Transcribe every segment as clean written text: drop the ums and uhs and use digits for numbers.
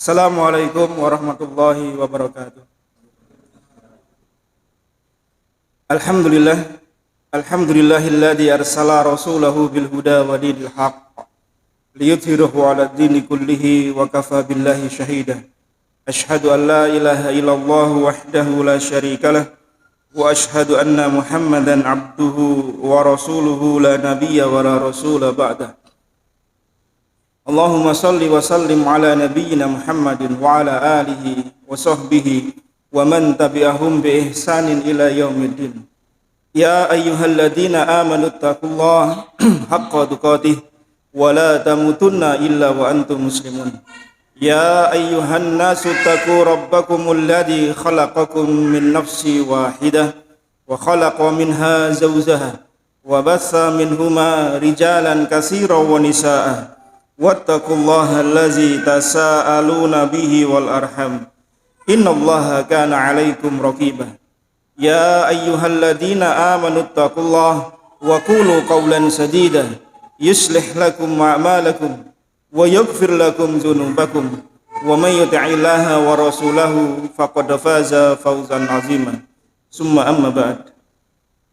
Assalamualaikum warahmatullahi wabarakatuh. Alhamdulillah, alhamdulillahilladzi arsala rasulahu bil huda wa dinil haqq liyudhhirahu 'ala ad-dini kullihi wa kafa billahi shahida. Asyhadu an la ilaha illallah wahdahu la syarikalah wa asyhadu anna Muhammadan 'abduhu wa rasuluhu la nabiyya wa la rasula ba'da. Allahumma salli wa sallim ala nabiyyina Muhammadin wa ala alihi wa sahbihi wa man tabi'ahum bi ihsanin ila yaumiddin. Ya ayyuhalladzina amanu taqullaha haqqa tuqatih wa la tamutunna illa wa antum muslimun. Ya ayyuhan nasu taqu rabbakumul ladzi khalaqakum min nafsin wahidah wa khalaqa minha zawjaha wa bassa minhuma rijalan katsiran wa nisaa'a. Wattaqullaha allazi tasaaluna bihi wal arham innallaha kana 'alaikum raqiba. Ya ayyuhalladzina amanu taqullaha wa qulu qawlan sadida yuslih lakum a'malakum wa yaghfir lakum dzunubakum wa may yuti'illaha wa rasulahu faqad faza fawzan 'azima. Summa amma ba'd.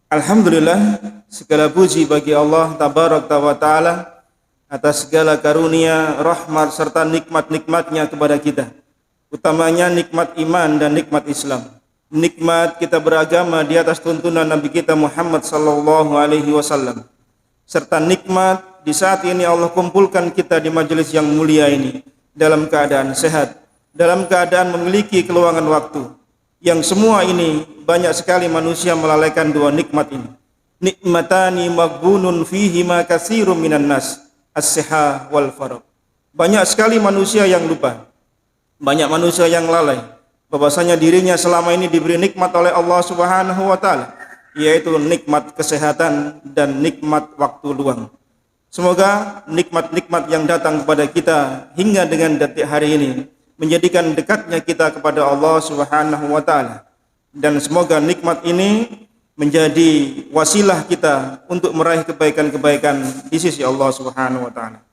Alhamdulillah, segala puji bagi Allah tabaraka wa taala atas segala karunia, rahmat serta nikmat-nikmatnya kepada kita, utamanya nikmat iman dan nikmat Islam, nikmat kita beragama di atas tuntunan Nabi kita Muhammad sallallahu alaihi wasallam, serta nikmat di saat ini Allah kumpulkan kita di majelis yang mulia ini dalam keadaan sehat, dalam keadaan memiliki keluangan waktu, yang semua ini banyak sekali manusia melalaikan dua nikmat ini. Nikmatani maghbunun fihima katsirun minan nas, as-sihah wal farag. Banyak sekali manusia yang lupa, banyak manusia yang lalai bahwasanya dirinya selama ini diberi nikmat oleh Allah Subhanahu wa taala, yaitu nikmat kesehatan dan nikmat waktu luang. Semoga nikmat-nikmat yang datang kepada kita hingga dengan detik hari ini menjadikan dekatnya kita kepada Allah Subhanahu wa taala, dan semoga nikmat ini menjadi wasilah kita untuk meraih kebaikan-kebaikan di sisi Allah Subhanahu wa taala.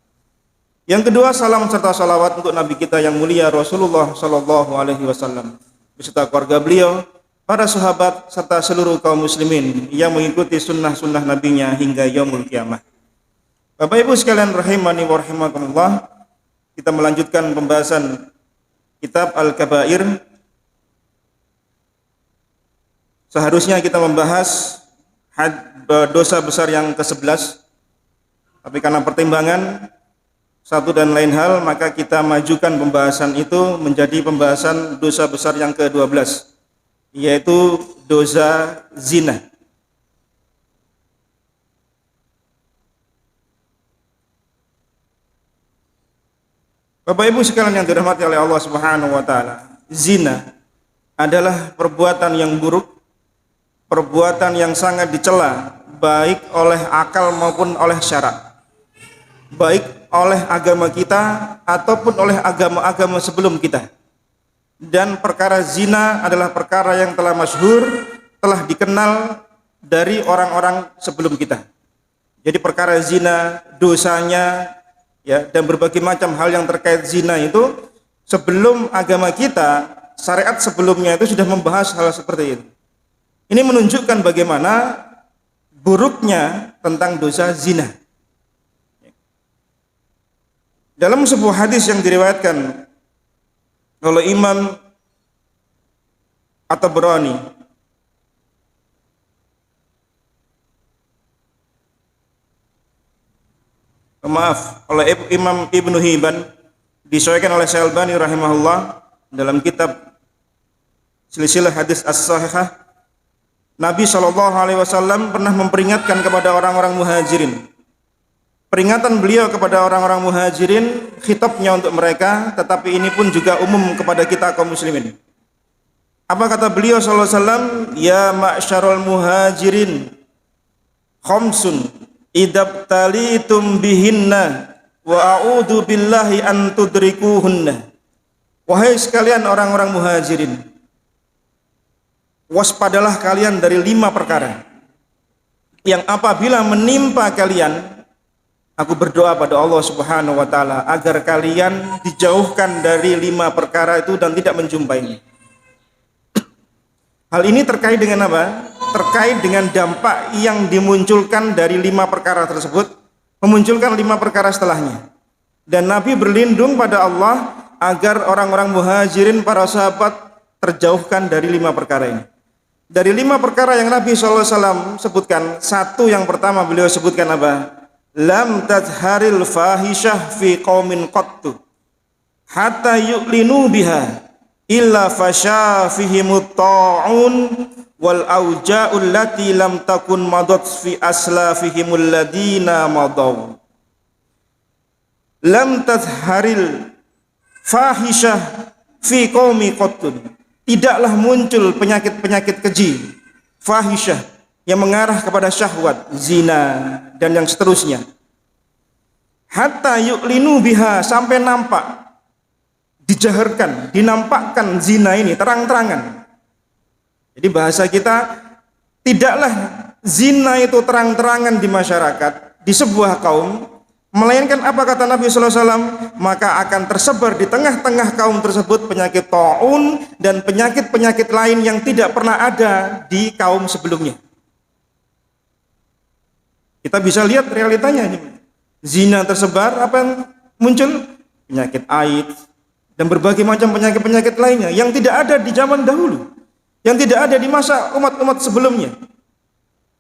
Yang kedua, salam serta salawat untuk Nabi kita yang mulia Rasulullah sallallahu alaihi wasallam beserta keluarga beliau, para sahabat serta seluruh kaum muslimin yang mengikuti sunnah-sunnah nabinya hingga yaumul kiamah. Bapak Ibu sekalian rahimani wa rahimakumullah, kita melanjutkan pembahasan kitab Al-Kabair. Seharusnya kita membahas dosa besar yang ke-11, tapi karena pertimbangan satu dan lain hal, maka kita majukan pembahasan itu menjadi pembahasan dosa besar yang ke-12, yaitu dosa zina. Bapak Ibu sekalian yang dirahmati oleh Allah Subhanahu wa taala, zina adalah perbuatan yang buruk, perbuatan yang sangat dicela baik oleh akal maupun oleh syara, baik oleh agama kita ataupun oleh agama-agama sebelum kita. Dan perkara zina adalah perkara yang telah masyhur, telah dikenal dari orang-orang sebelum kita. Jadi perkara zina, dosanya, ya, dan berbagai macam hal yang terkait zina itu sebelum agama kita, syariat sebelumnya itu sudah membahas hal seperti itu. Ini menunjukkan bagaimana buruknya tentang dosa zina. Dalam sebuah hadis yang diriwayatkan oleh Imam At-Tabrani, oleh Imam Ibnu Hibban, disahihkan oleh Syalbani rahimahullah dalam kitab Silsilah Hadis As-Sahihah, Nabi SAW pernah memperingatkan kepada orang-orang muhajirin. Peringatan beliau kepada orang-orang muhajirin, khitabnya untuk mereka, tetapi ini pun juga umum kepada kita kaum muslimin. Apa kata beliau SAW? Ya ma'syarul muhajirin, khamsun idabtalitum bihinna wa a'udhu billahi an tudrikuhunna. Wahai sekalian orang-orang muhajirin, waspadalah kalian dari 5 perkara yang apabila menimpa kalian, Aku berdoa pada Allah Subhanahu wa taala agar kalian dijauhkan dari 5 perkara itu dan tidak menjumpainya. Hal ini terkait dengan apa? Terkait dengan dampak yang dimunculkan dari 5 perkara tersebut, memunculkan 5 perkara setelahnya. Dan Nabi berlindung pada Allah agar orang-orang muhajirin, para sahabat terjauhkan dari 5 perkara ini. Dari 5 perkara yang Nabi SAW sebutkan, satu yang pertama beliau sebutkan apa? Lam tadharil fahishah fi qaumin qattu hatta yu'linu biha illa fasha fihimut ta'un wal auja'ul lati lam takun madat fi aslafihimul ladina madaw. Lam tadharil fahishah fi qaumi qattun, tidaklah muncul penyakit-penyakit keji, fahishah, yang mengarah kepada syahwat, zina, dan yang seterusnya. Hatta yu'linu biha, sampai nampak, dijaharkan, dinampakkan zina ini terang-terangan. Jadi bahasa kita, tidaklah zina itu terang-terangan di masyarakat, di sebuah kaum, melainkan apa kata Nabi SAW, maka akan tersebar di tengah-tengah kaum tersebut penyakit ta'un dan penyakit-penyakit lain yang tidak pernah ada di kaum sebelumnya. Kita bisa lihat realitanya. Zina tersebar, apa yang muncul? Penyakit AIDS dan berbagai macam penyakit-penyakit lainnya yang tidak ada di zaman dahulu, yang tidak ada di masa umat-umat sebelumnya.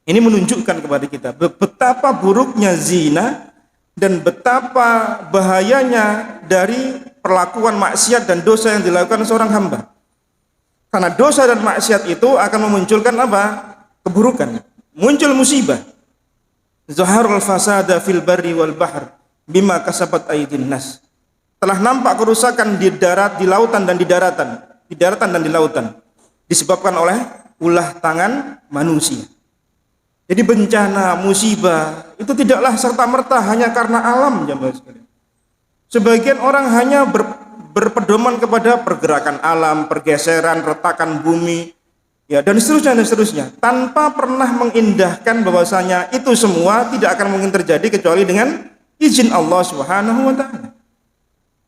Ini menunjukkan kepada kita betapa buruknya zina dan betapa bahayanya dari perlakuan maksiat dan dosa yang dilakukan seorang hamba. Karena dosa dan maksiat itu akan memunculkan apa? Keburukan, muncul musibah. Zaharul fasada fil barri wal bahr bima kasabat aydin nas. Telah nampak kerusakan di darat, di lautan dan di daratan, dan di lautan, disebabkan oleh ulah tangan manusia. Jadi bencana, musibah itu tidaklah serta-merta hanya karena alam, jemaah sekalian. Sebagian orang hanya berpedoman kepada pergerakan alam, pergeseran, retakan bumi, ya, dan seterusnya, tanpa pernah mengindahkan bahwasanya itu semua tidak akan mungkin terjadi kecuali dengan izin Allah Subhanahu wa taala.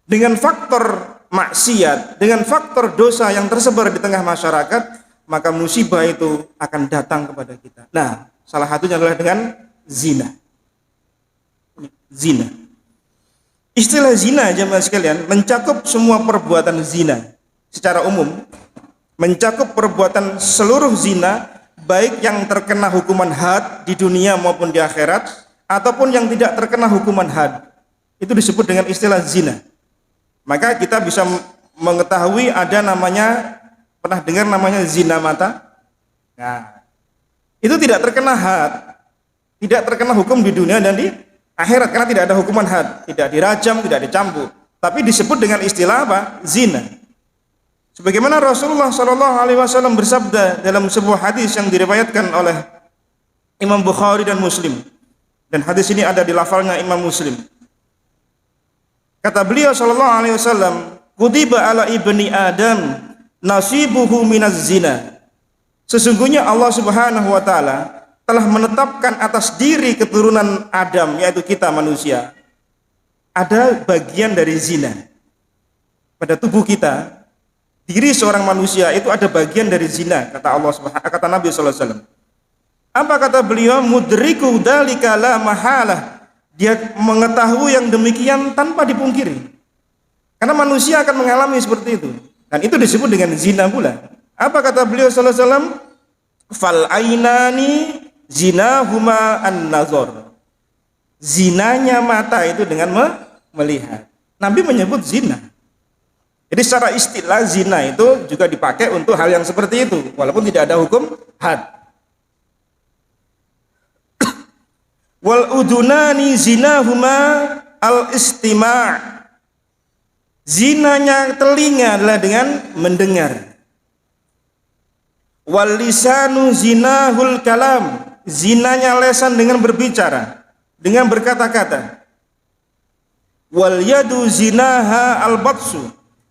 Dengan faktor maksiat, dengan faktor dosa yang tersebar di tengah masyarakat, maka musibah itu akan datang kepada kita. Nah, salah satunya adalah dengan zina. Zina. Istilah zina, jemaah sekalian, mencakup semua perbuatan zina secara umum. Mencakup perbuatan seluruh zina, baik yang terkena hukuman had di dunia maupun di akhirat, ataupun yang tidak terkena hukuman had. Itu disebut dengan istilah zina. Maka kita bisa mengetahui ada namanya, pernah dengar namanya zina mata? Nah, itu tidak terkena had, tidak terkena hukum di dunia dan di akhirat, karena tidak ada hukuman had, tidak dirajam, tidak dicambuk, tapi disebut dengan istilah apa? Zina. Sebagaimana Rasulullah SAW bersabda dalam sebuah hadis yang diriwayatkan oleh Imam Bukhari dan Muslim, dan hadis ini ada di lafalnya Imam Muslim. Kata beliau SAW, kutiba ala ibni Adam nasibuhu minaz zina. Sesungguhnya Allah Subhanahu wa taala telah menetapkan atas diri keturunan Adam, yaitu kita manusia, ada bagian dari zina. Pada tubuh kita, diri seorang manusia itu ada bagian dari zina, kata Allah Subhanahu, kata Nabi sallallahu alaihi wasallam. Apa kata beliau? Mudriku dzalika la mahalah. Dia mengetahui yang demikian tanpa dipungkiri. Karena manusia akan mengalami seperti itu. Dan itu disebut dengan zina pula. Apa kata beliau sallallahu alaihi wasallam? Fal ainani zinahuma an-nazar. Zinanya mata itu dengan melihat. Nabi menyebut zina. Jadi secara istilah zina itu juga dipakai untuk hal yang seperti itu, walaupun tidak ada hukum had. Wal udunani zinahuma al-istima'. Zinanya telinga adalah dengan mendengar. Wal lisanu zinahul kalam. Zinanya lesan dengan berbicara, dengan berkata-kata. Wal yadu zinaha al-batsu.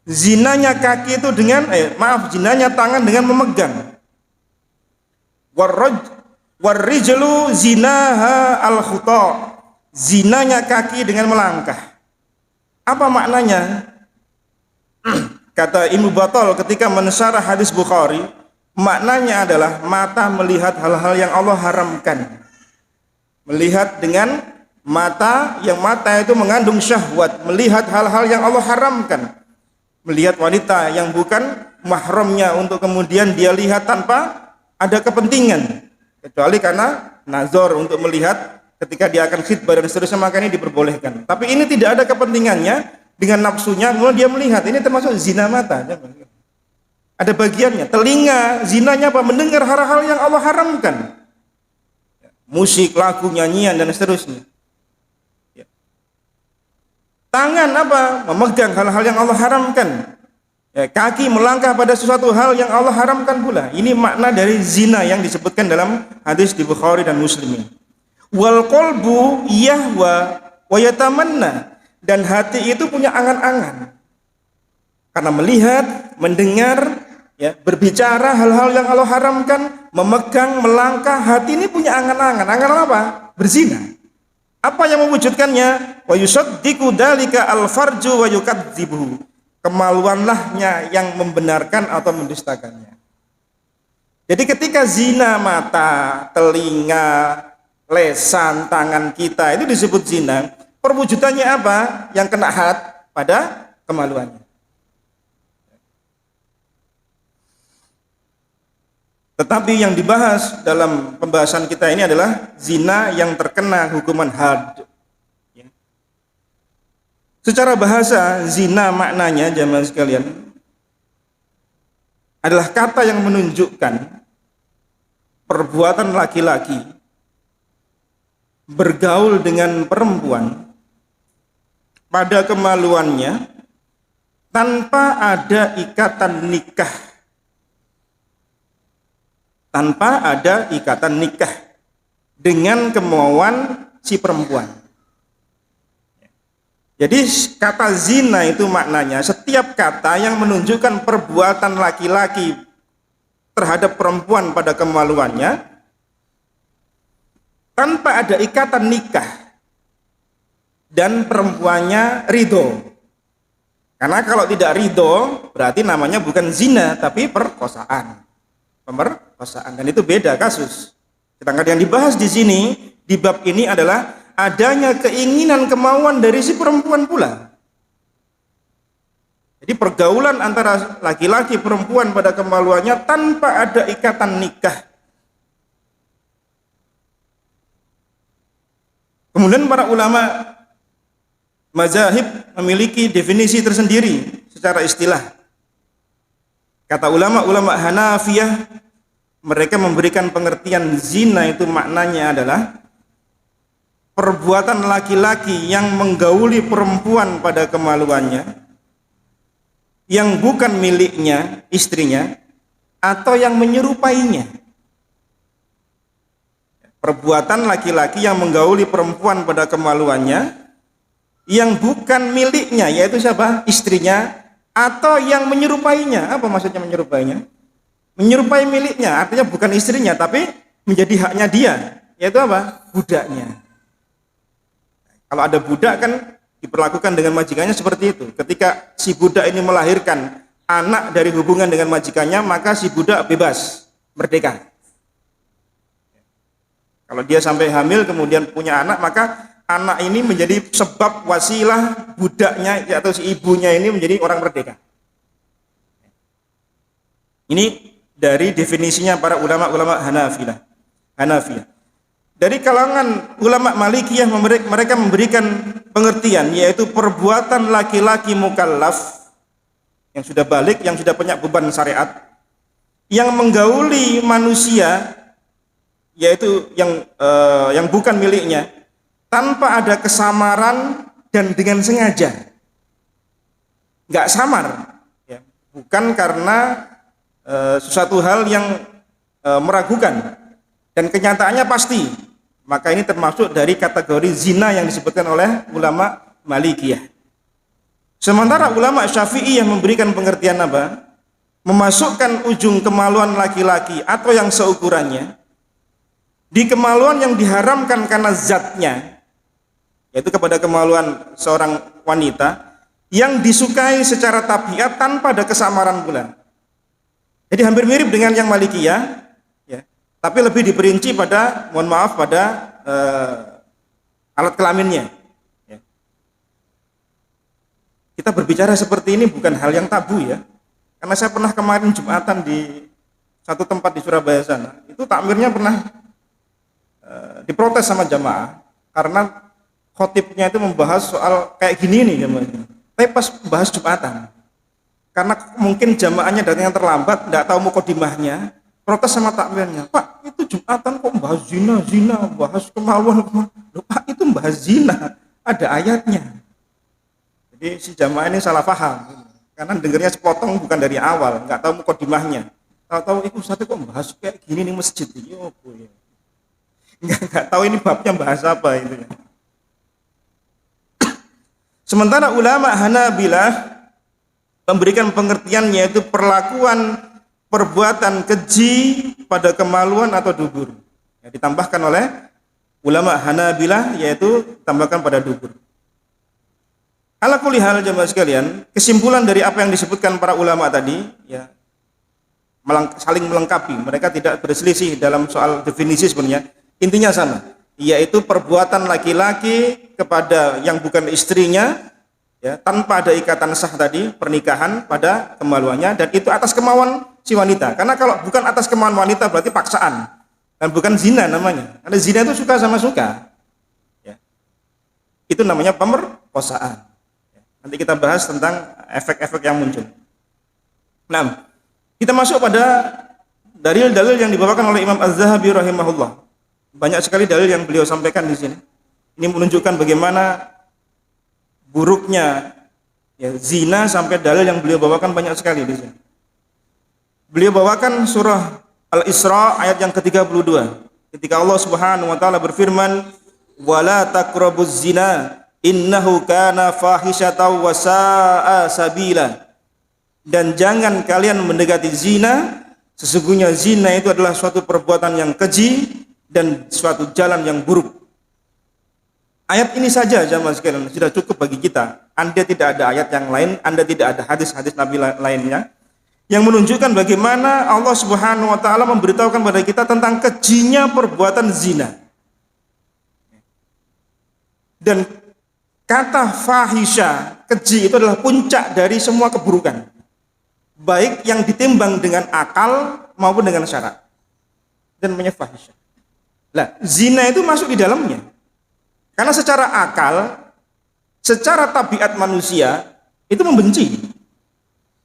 Zinanya kaki itu dengan zinanya tangan dengan memegang. Warrijlu zinaha al-khuta. zinanya kaki dengan melangkah. Apa maknanya? Kata Ibnu Battal ketika mensyarah hadis Bukhari, maknanya adalah mata melihat hal-hal yang Allah haramkan. Melihat dengan mata, yang mata itu mengandung syahwat, melihat hal-hal yang Allah haramkan. Melihat wanita yang bukan mahramnya untuk kemudian dia lihat tanpa ada kepentingan, kecuali karena nazar untuk melihat ketika dia akan khitbah dan seterusnya, maka ini diperbolehkan. Tapi ini tidak ada kepentingannya, dengan nafsunya kemudian dia melihat, ini termasuk zina mata. Ada bagiannya. Telinga, zinanya apa? Mendengar hal-hal yang Allah haramkan, musik, lagu, nyanyian dan seterusnya. Tangan apa? Memegang hal-hal yang Allah haramkan. Kaki melangkah pada sesuatu hal yang Allah haramkan pula. Ini makna dari zina yang disebutkan dalam hadis di Bukhari dan Muslim. Wal qalbu yahwa wa yatamanna, dan hati itu punya angan-angan. Karena melihat, mendengar, berbicara hal-hal yang Allah haramkan, memegang, melangkah, hati ini punya angan-angan. Angan apa? Berzina. Apa yang mewujudkannya? Wa yusaddiqu dzalika al-farju wa yukadzibuhu. Kemaluanlahnya yang membenarkan atau mendustakannya. Jadi ketika zina mata, telinga, lesan, tangan kita itu disebut zina, perwujudannya apa? Yang kena had pada kemaluannya. Tetapi yang dibahas dalam pembahasan kita ini adalah zina yang terkena hukuman had. Secara bahasa, zina maknanya jamaah sekalian adalah kata yang menunjukkan perbuatan laki-laki bergaul dengan perempuan pada kemaluannya tanpa ada ikatan nikah. Tanpa ada ikatan nikah dengan kemauan si perempuan. Jadi kata zina itu maknanya setiap kata yang menunjukkan perbuatan laki-laki terhadap perempuan pada kemaluannya tanpa ada ikatan nikah dan perempuannya ridho. Karena kalau tidak ridho berarti namanya bukan zina tapi perkosaan. Pemerkosaan, dan itu beda kasus. Sedangkan yang dibahas di sini di bab ini adalah adanya keinginan kemauan dari si perempuan pula. Jadi pergaulan antara laki-laki perempuan pada kemaluannya tanpa ada ikatan nikah. Kemudian para ulama mazahib memiliki definisi tersendiri secara istilah. Kata ulama-ulama Hanafiyah, mereka memberikan pengertian zina itu maknanya adalah perbuatan laki-laki yang menggauli perempuan pada kemaluannya yang bukan miliknya, istrinya, atau yang menyerupainya. Perbuatan laki-laki yang menggauli perempuan pada kemaluannya yang bukan miliknya, yaitu siapa? Istrinya, atau yang menyerupainya. Apa maksudnya menyerupainya? Menyerupai miliknya, artinya bukan istrinya, tapi menjadi haknya dia, yaitu apa? Budaknya. Kalau ada budak kan diperlakukan dengan majikannya seperti itu. Ketika si budak ini melahirkan anak dari hubungan dengan majikannya, maka si budak bebas, merdeka. Kalau dia sampai hamil kemudian punya anak, maka anak ini menjadi sebab wasilah budaknya atau si ibunya ini menjadi orang merdeka. Ini dari definisinya para ulama-ulama Hanafiyah. Dari kalangan ulama Malikiyah mereka memberikan pengertian, yaitu perbuatan laki-laki mukallaf yang sudah balik, yang sudah punya beban syariat, yang menggauli manusia, yaitu yang bukan miliknya, tanpa ada kesamaran dan dengan sengaja. Nggak samar, ya. Bukan karena sesuatu hal yang meragukan dan kenyataannya pasti. Maka ini termasuk dari kategori zina yang disebutkan oleh ulama Malikiyah. Sementara ulama Syafi'iyah memberikan pengertian apa? Memasukkan ujung kemaluan laki-laki atau yang seukurannya di kemaluan yang diharamkan karena zatnya, yaitu kepada kemaluan seorang wanita yang disukai secara tabiat tanpa ada kesamaran pula. Jadi hampir mirip dengan yang Malikiyah, ya, tapi lebih diperinci pada, mohon maaf, pada alat kelaminnya. Ya. Kita berbicara seperti ini bukan hal yang tabu ya, karena saya pernah kemarin Jumatan di satu tempat di Surabaya sana, itu takmirnya pernah diprotes sama jamaah karena khotibnya itu membahas soal kayak gini nih jamaah. Tapi pas bahas Jumatan, karena mungkin jamaahnya datangnya terlambat, tidak tahu mukadimahnya, protes sama takmirnya, Pak, itu Jumatan kok bahas zina, bahas kemaluan. Loh, Pak, itu bahas zina, ada ayatnya. Jadi si jamaah ini salah paham, karena dengarnya sepotong bukan dari awal, nggak tahu mukadimahnya. Tahu-tahu itu Ustaz kok bahas kayak gini nih masjid ini, oh boy. Nggak tahu ini babnya bahas apa itu ya. Sementara ulama Hanabilah memberikan pengertian yaitu perlakuan perbuatan keji pada kemaluan atau dubur. Ya, ditambahkan oleh ulama Hanabilah yaitu tambahkan pada dubur. Ala kulli hal jemaah sekalian, kesimpulan dari apa yang disebutkan para ulama tadi ya saling melengkapi. Mereka tidak berselisih dalam soal definisi sebenarnya. Intinya sama, yaitu perbuatan laki-laki kepada yang bukan istrinya ya, tanpa ada ikatan sah tadi, pernikahan pada kemaluannya, dan itu atas kemauan si wanita. Karena kalau bukan atas kemauan wanita berarti paksaan dan bukan zina namanya. Karena zina itu suka sama suka ya. Itu namanya pemerkosaan ya. Nanti kita bahas tentang efek-efek yang muncul. Nah, kita masuk pada dalil-dalil yang dibawakan oleh Imam Az-Zahabi rahimahullah. Banyak sekali dalil yang beliau sampaikan di sini. Ini menunjukkan bagaimana buruknya ya, zina, sampai dalil yang beliau bawakan banyak sekali di sini. Beliau bawakan surah Al-Isra ayat yang ke-32. Ketika Allah Subhanahu wa taala berfirman, "Wala taqrabuz zina, innahu kana fahisyatan wa sa'a sabila." Dan jangan kalian mendekati zina, sesungguhnya zina itu adalah suatu perbuatan yang keji dan suatu jalan yang buruk. Ayat ini saja jamaah sekalian sudah cukup bagi kita. Anda tidak ada ayat yang lain, Anda tidak ada hadis-hadis Nabi lainnya yang menunjukkan bagaimana Allah Subhanahu wa taala memberitahukan kepada kita tentang kejinya perbuatan zina. Dan kata fahisha, keji, itu adalah puncak dari semua keburukan, baik yang ditimbang dengan akal maupun dengan syarat. Dan namanya fahisha. Nah, zina itu masuk di dalamnya. Karena secara akal, secara tabiat manusia itu membenci.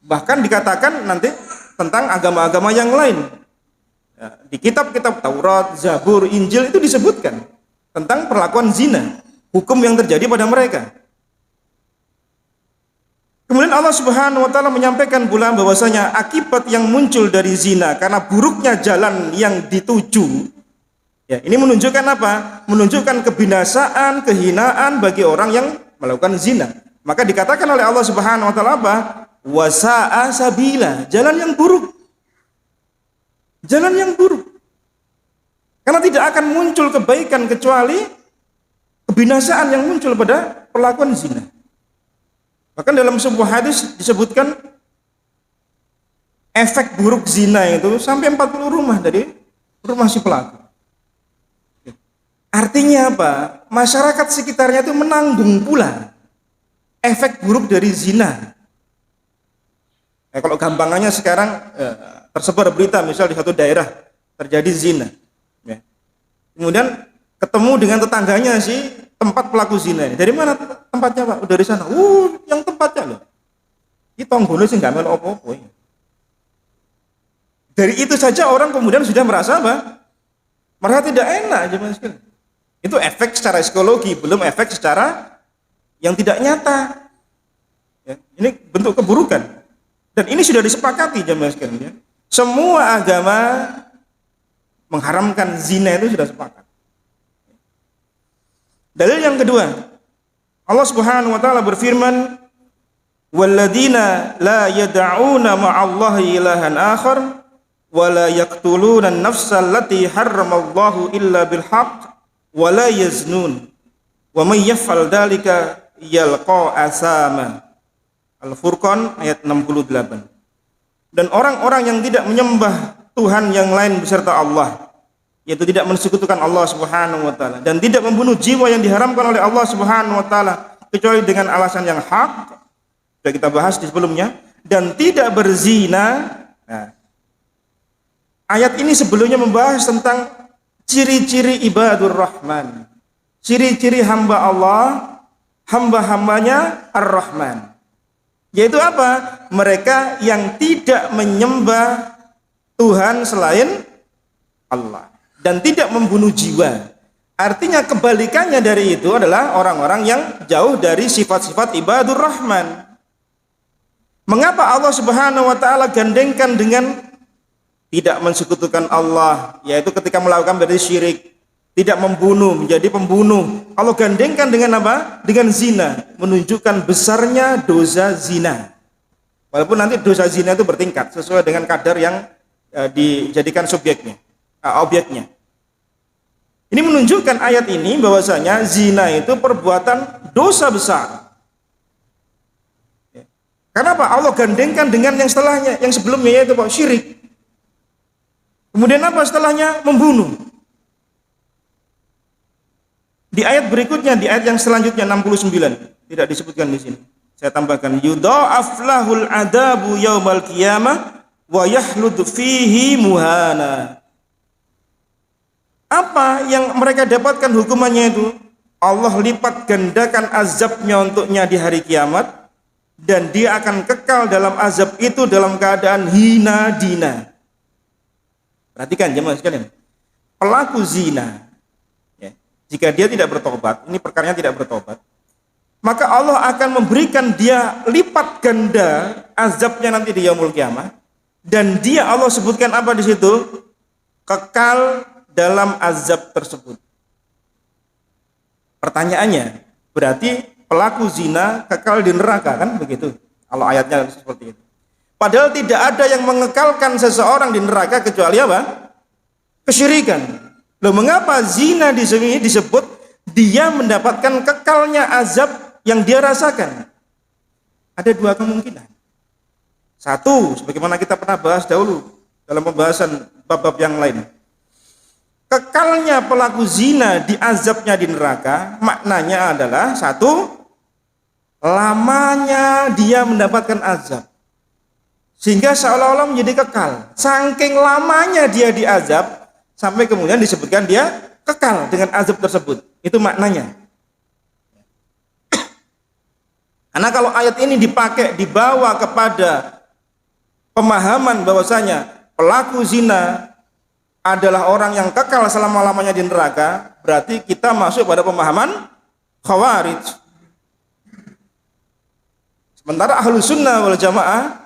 Bahkan dikatakan nanti tentang agama-agama yang lain. Ya, di kitab-kitab Taurat, Zabur, Injil itu disebutkan tentang perlakuan zina, hukum yang terjadi pada mereka. Kemudian Allah Subhanahu wa taala menyampaikan pula bahwasanya akibat yang muncul dari zina karena buruknya jalan yang dituju. Ya, ini menunjukkan apa? Menunjukkan kebinasaan, kehinaan bagi orang yang melakukan zina. Maka dikatakan oleh Allah Subhanahu wa taala apa? Wasa'a sabila, jalan yang buruk. Jalan yang buruk. Karena tidak akan muncul kebaikan kecuali kebinasaan yang muncul pada perlakuan zina. Bahkan dalam sebuah hadis disebutkan efek buruk zina itu sampai 40 rumah dari rumah si pelaku. Artinya apa? Masyarakat sekitarnya itu menanggung pula efek buruk dari zina. Kalau gampangannya sekarang tersebar berita misal di satu daerah terjadi zina. Ya. Kemudian ketemu dengan tetangganya si tempat pelaku zina ini. Dari mana tempatnya Pak? Dari sana. Yang tempatnya loh. Ini tonggone sih nggak melu apa-apa. Dari itu saja orang kemudian sudah merasa apa? Merasa tidak enak aja mas. Itu efek secara psikologi, belum efek secara yang tidak nyata. Ya, ini bentuk keburukan. Dan ini sudah disepakati jemaah sekalian. Ya. Semua agama mengharamkan zina itu sudah sepakat. Dalil yang kedua, Allah Subhanahu wa taala berfirman, "Walladzina la yad'una ma'allahi ilahan akhar wa la yaqtuluna an-nafsa allati harramallahu illa bil haqq wa la yaznun Wa may yaf'al dzalika yalqa asama. Al-Furqan ayat 68. Dan orang-orang yang tidak menyembah Tuhan yang lain beserta Allah, yaitu tidak mensekutukan Allah Subhanahu wa taala dan tidak membunuh jiwa yang diharamkan oleh Allah Subhanahu wa taala kecuali dengan alasan yang hak, sudah kita bahas di sebelumnya, dan tidak berzina. Nah, ayat ini sebelumnya membahas tentang ciri-ciri ibadur rahman, ciri-ciri hamba Allah, hamba-hambanya ar-Rahman. Yaitu apa? Mereka yang tidak menyembah Tuhan selain Allah dan tidak membunuh jiwa. Artinya kebalikannya dari itu adalah orang-orang yang jauh dari sifat-sifat ibadur rahman. Mengapa Allah Subhanahu wa taala gandengkan dengan tidak mensekutukan Allah, yaitu ketika melakukan berarti syirik, tidak membunuh menjadi pembunuh. Allah gandengkan dengan apa? Dengan zina, menunjukkan besarnya dosa zina. Walaupun nanti dosa zina itu bertingkat sesuai dengan kadar yang dijadikan subjeknya, objeknya. Ini menunjukkan ayat ini bahwasanya zina itu perbuatan dosa besar. Kenapa Allah gandengkan dengan yang setelahnya, yang sebelumnya yaitu syirik. Kemudian apa setelahnya? Membunuh. Di ayat berikutnya, di ayat yang selanjutnya 69, tidak disebutkan di sini. Saya tambahkan, yudha'af lahul adabu yaumal qiyamah wa yahlud fihi muhana. Apa yang mereka dapatkan hukumannya itu? Allah lipat gandakan azabnya untuknya di hari kiamat, dan dia akan kekal dalam azab itu dalam keadaan hina dina. Perhatikan jemaah sekalian, pelaku zina, jika dia tidak bertobat, ini perkaranya tidak bertobat, maka Allah akan memberikan dia lipat ganda azabnya nanti di yaumul kiamah, dan dia Allah sebutkan apa di situ? Kekal dalam azab tersebut. Pertanyaannya, berarti pelaku zina kekal di neraka, kan begitu? Kalau ayatnya seperti itu. Padahal tidak ada yang mengekalkan seseorang di neraka kecuali apa? Kesyirikan. Loh, mengapa zina di sini disebut dia mendapatkan kekalnya azab yang dia rasakan? Ada dua kemungkinan. Satu, sebagaimana kita pernah bahas dahulu dalam pembahasan bab-bab yang lain. Kekalnya pelaku zina di azabnya di neraka, maknanya adalah satu, lamanya dia mendapatkan azab. Sehingga seolah-olah menjadi kekal. Saking lamanya dia diazab, sampai kemudian disebutkan dia kekal dengan azab tersebut. Itu maknanya. Karena kalau ayat ini dibawa kepada pemahaman bahwasanya pelaku zina adalah orang yang kekal selama-lamanya di neraka, berarti kita masuk pada pemahaman Khawarij. Sementara Ahlus Sunnah wal Jamaah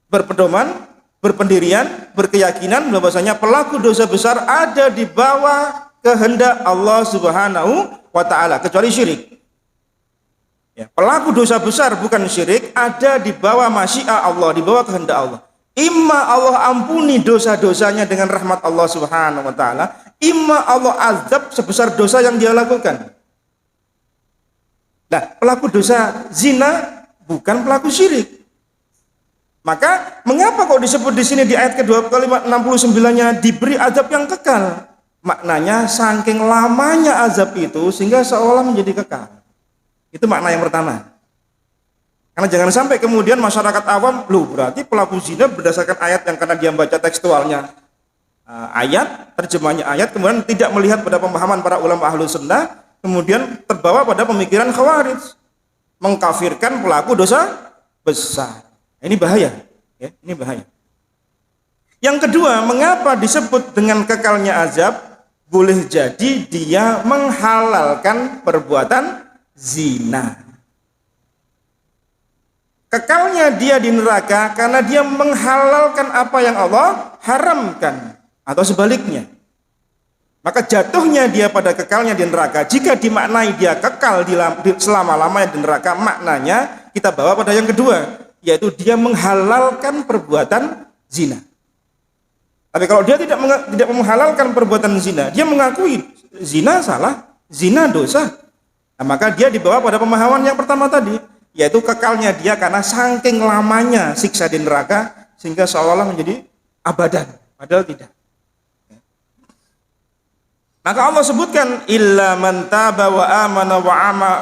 berpedoman, berpendirian, berkeyakinan bahwasanya pelaku dosa besar ada di bawah kehendak Allah Subhanahu wa taala, kecuali syirik. Ya, pelaku dosa besar bukan syirik ada di bawah masyiah Allah, di bawah kehendak Allah. Imma Allah ampuni dosa-dosanya dengan rahmat Allah Subhanahu wa taala, imma Allah azab sebesar dosa yang dia lakukan. Nah, pelaku dosa zina bukan pelaku syirik. Maka mengapa kok disebut di sini di ayat kedua kalimat 69-nya diberi azab yang kekal? Maknanya saking lamanya azab itu sehingga seolah menjadi kekal. Itu makna yang pertama. Karena jangan sampai kemudian masyarakat awam, loh berarti pelaku zina berdasarkan ayat yang karena dia baca tekstualnya ayat, terjemahnya ayat, kemudian tidak melihat pada pemahaman para ulama Ahlus Sunnah, kemudian terbawa pada pemikiran Khawarij, mengkafirkan pelaku dosa besar. Ini bahaya, ya, ini bahaya. Yang kedua, mengapa disebut dengan kekalnya azab? Boleh jadi dia menghalalkan perbuatan zina. Kekalnya dia di neraka karena dia menghalalkan apa yang Allah haramkan, atau sebaliknya. Maka jatuhnya dia pada kekalnya di neraka. Jika dimaknai dia kekal selama-lamanya di neraka, maknanya kita bawa pada yang kedua, yaitu dia menghalalkan perbuatan zina. Tapi kalau dia tidak menghalalkan perbuatan zina, dia mengakui zina salah, zina dosa, Nah, maka dia dibawa pada pemahaman yang pertama tadi, yaitu kekalnya dia karena saking lamanya siksa di neraka sehingga seolah-olah menjadi abadan, padahal tidak. Maka Allah sebutkan illa man taba wa amana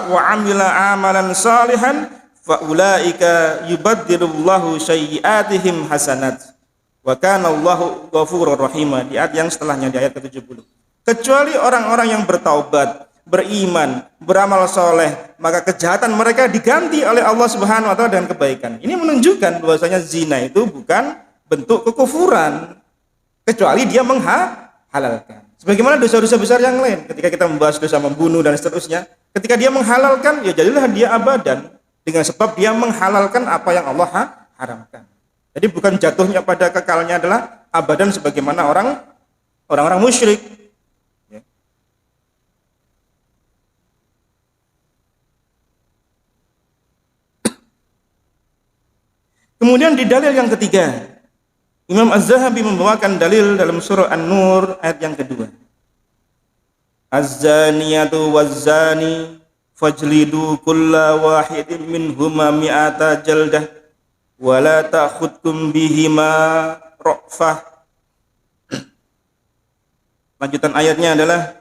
wa amila amalan salihan fa ulaika yubaddilullahu sayyi'atihim hasanat wa kana Allahu ghafurur rahim, di ayat yang setelahnya, di ayat ke-70. Kecuali orang-orang yang bertaubat, beriman, beramal soleh, maka kejahatan mereka diganti oleh Allah Subhanahu wa taala dengan kebaikan. Ini menunjukkan bahwasanya zina itu bukan bentuk kekufuran kecuali dia menghalalkan. Sebagaimana dosa-dosa besar yang lain, ketika kita membahas dosa membunuh dan seterusnya, ketika dia menghalalkan, ya jadilah dia abadan dengan sebab dia menghalalkan apa yang Allah haramkan. Jadi bukan jatuhnya pada kekalnya adalah abadan sebagaimana orang-orang musyrik. Ya. Kemudian di dalil yang ketiga, Imam Az-Zahabi membawakan dalil dalam surah An-Nur ayat yang kedua. Az-zaniyatu waz-zani fajlidu kulla wahidin minhuma mi'ata jaldah wa la ta'khudkum bihima ra'fah. Lanjutan ayatnya adalah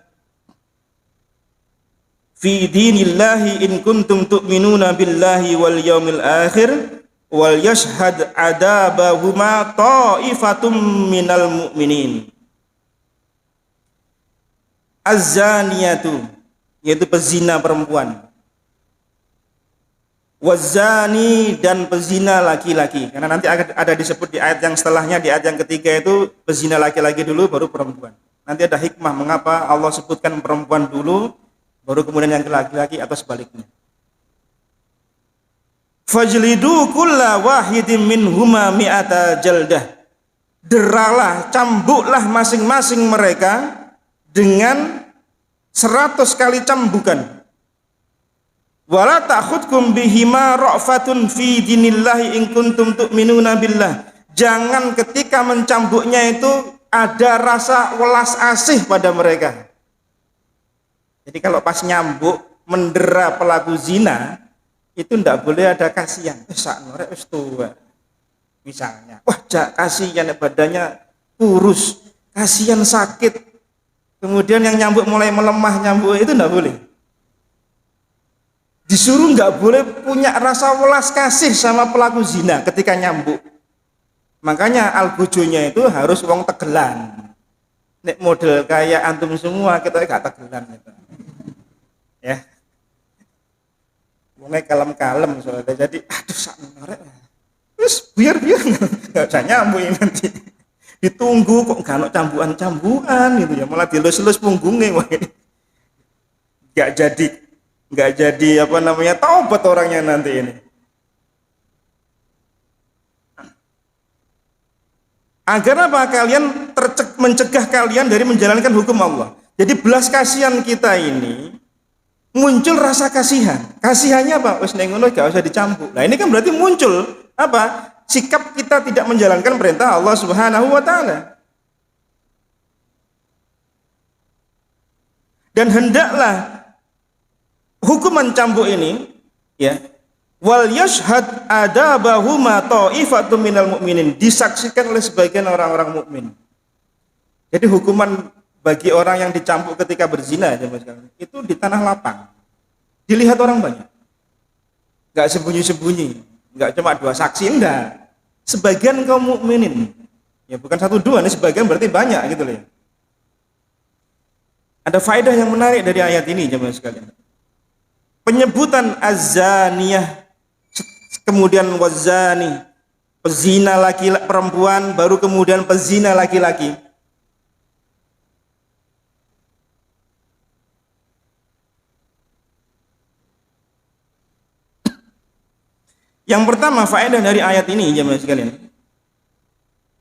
fi dinillahi in kuntum tu'minuna billahi wal yaumil akhir wal yashhad adabahuma ta'ifatum minal mu'minin. Az-zaniyatu, yaitu pezina perempuan, wazani, dan pezina laki-laki, karena nanti ada disebut di ayat yang setelahnya, di ayat yang ketiga itu pezina laki-laki dulu baru perempuan. Nanti ada hikmah mengapa Allah sebutkan perempuan dulu baru kemudian yang laki-laki atau sebaliknya. Fajlidu kulla wahidin minhuma mi'ata jaldah, deralah, cambuklah masing-masing mereka dengan 100 kali cambukan. Wala ta'khudkum bihima ra'fatun fi dinillahi in kuntum tu'minuna billah, jangan ketika mencambuknya itu ada rasa welas asih pada mereka. Jadi kalau pas nyambuk mendera pelaku zina itu tidak boleh ada kasihan. Sak norek wis tua. Misalnya, wah kasihan badannya kurus, kasihan sakit. Kemudian yang nyambuk mulai melemah, nyambuk itu tidak boleh. Disuruh nggak boleh punya rasa welas kasih sama pelaku zina ketika nyambuk. Makanya algojonya itu harus wong tegelan. Nek model kayak antum semua kita gak tegelan gitu. Ya. Wongnya kalem-kalem soalnya, jadi aduh sak norek. Terus biar nggak usah nyambuk nanti. Ditunggu kok gak ono cambukan gitu ya, malah dilus-lus punggungnya. Wah, ini nggak jadi apa namanya taubat orangnya nanti ini. Agar apa? Kalian mencegah kalian dari menjalankan hukum Allah. Jadi belas kasihan kita ini muncul rasa kasihan. Kasihannya apa? Wis ning ngono gak usah dicambuk. Nah, ini kan berarti muncul apa? Sikap kita tidak menjalankan perintah Allah Subhanahu wa taala. Dan hendaklah hukuman cambuk ini ya, wal yashhad adabahuma ta'ifatum minal mu'minin, disaksikan oleh sebagian orang-orang mukmin. Jadi hukuman bagi orang yang dicambuk ketika berzina itu di tanah lapang, dilihat orang banyak, nggak sembunyi-sembunyi, nggak cuma 2 saksi, enggak, sebagian kaum mukminin, ya bukan 1 2, ini sebagian berarti banyak gitu loh ya. Ada faedah yang menarik dari ayat ini jemaah sekalian. Penyebutan az-zaniyah, kemudian wazani, pezina laki-laki perempuan, baru kemudian pezina laki-laki. Yang pertama faedah dari ayat ini jemaah sekalian,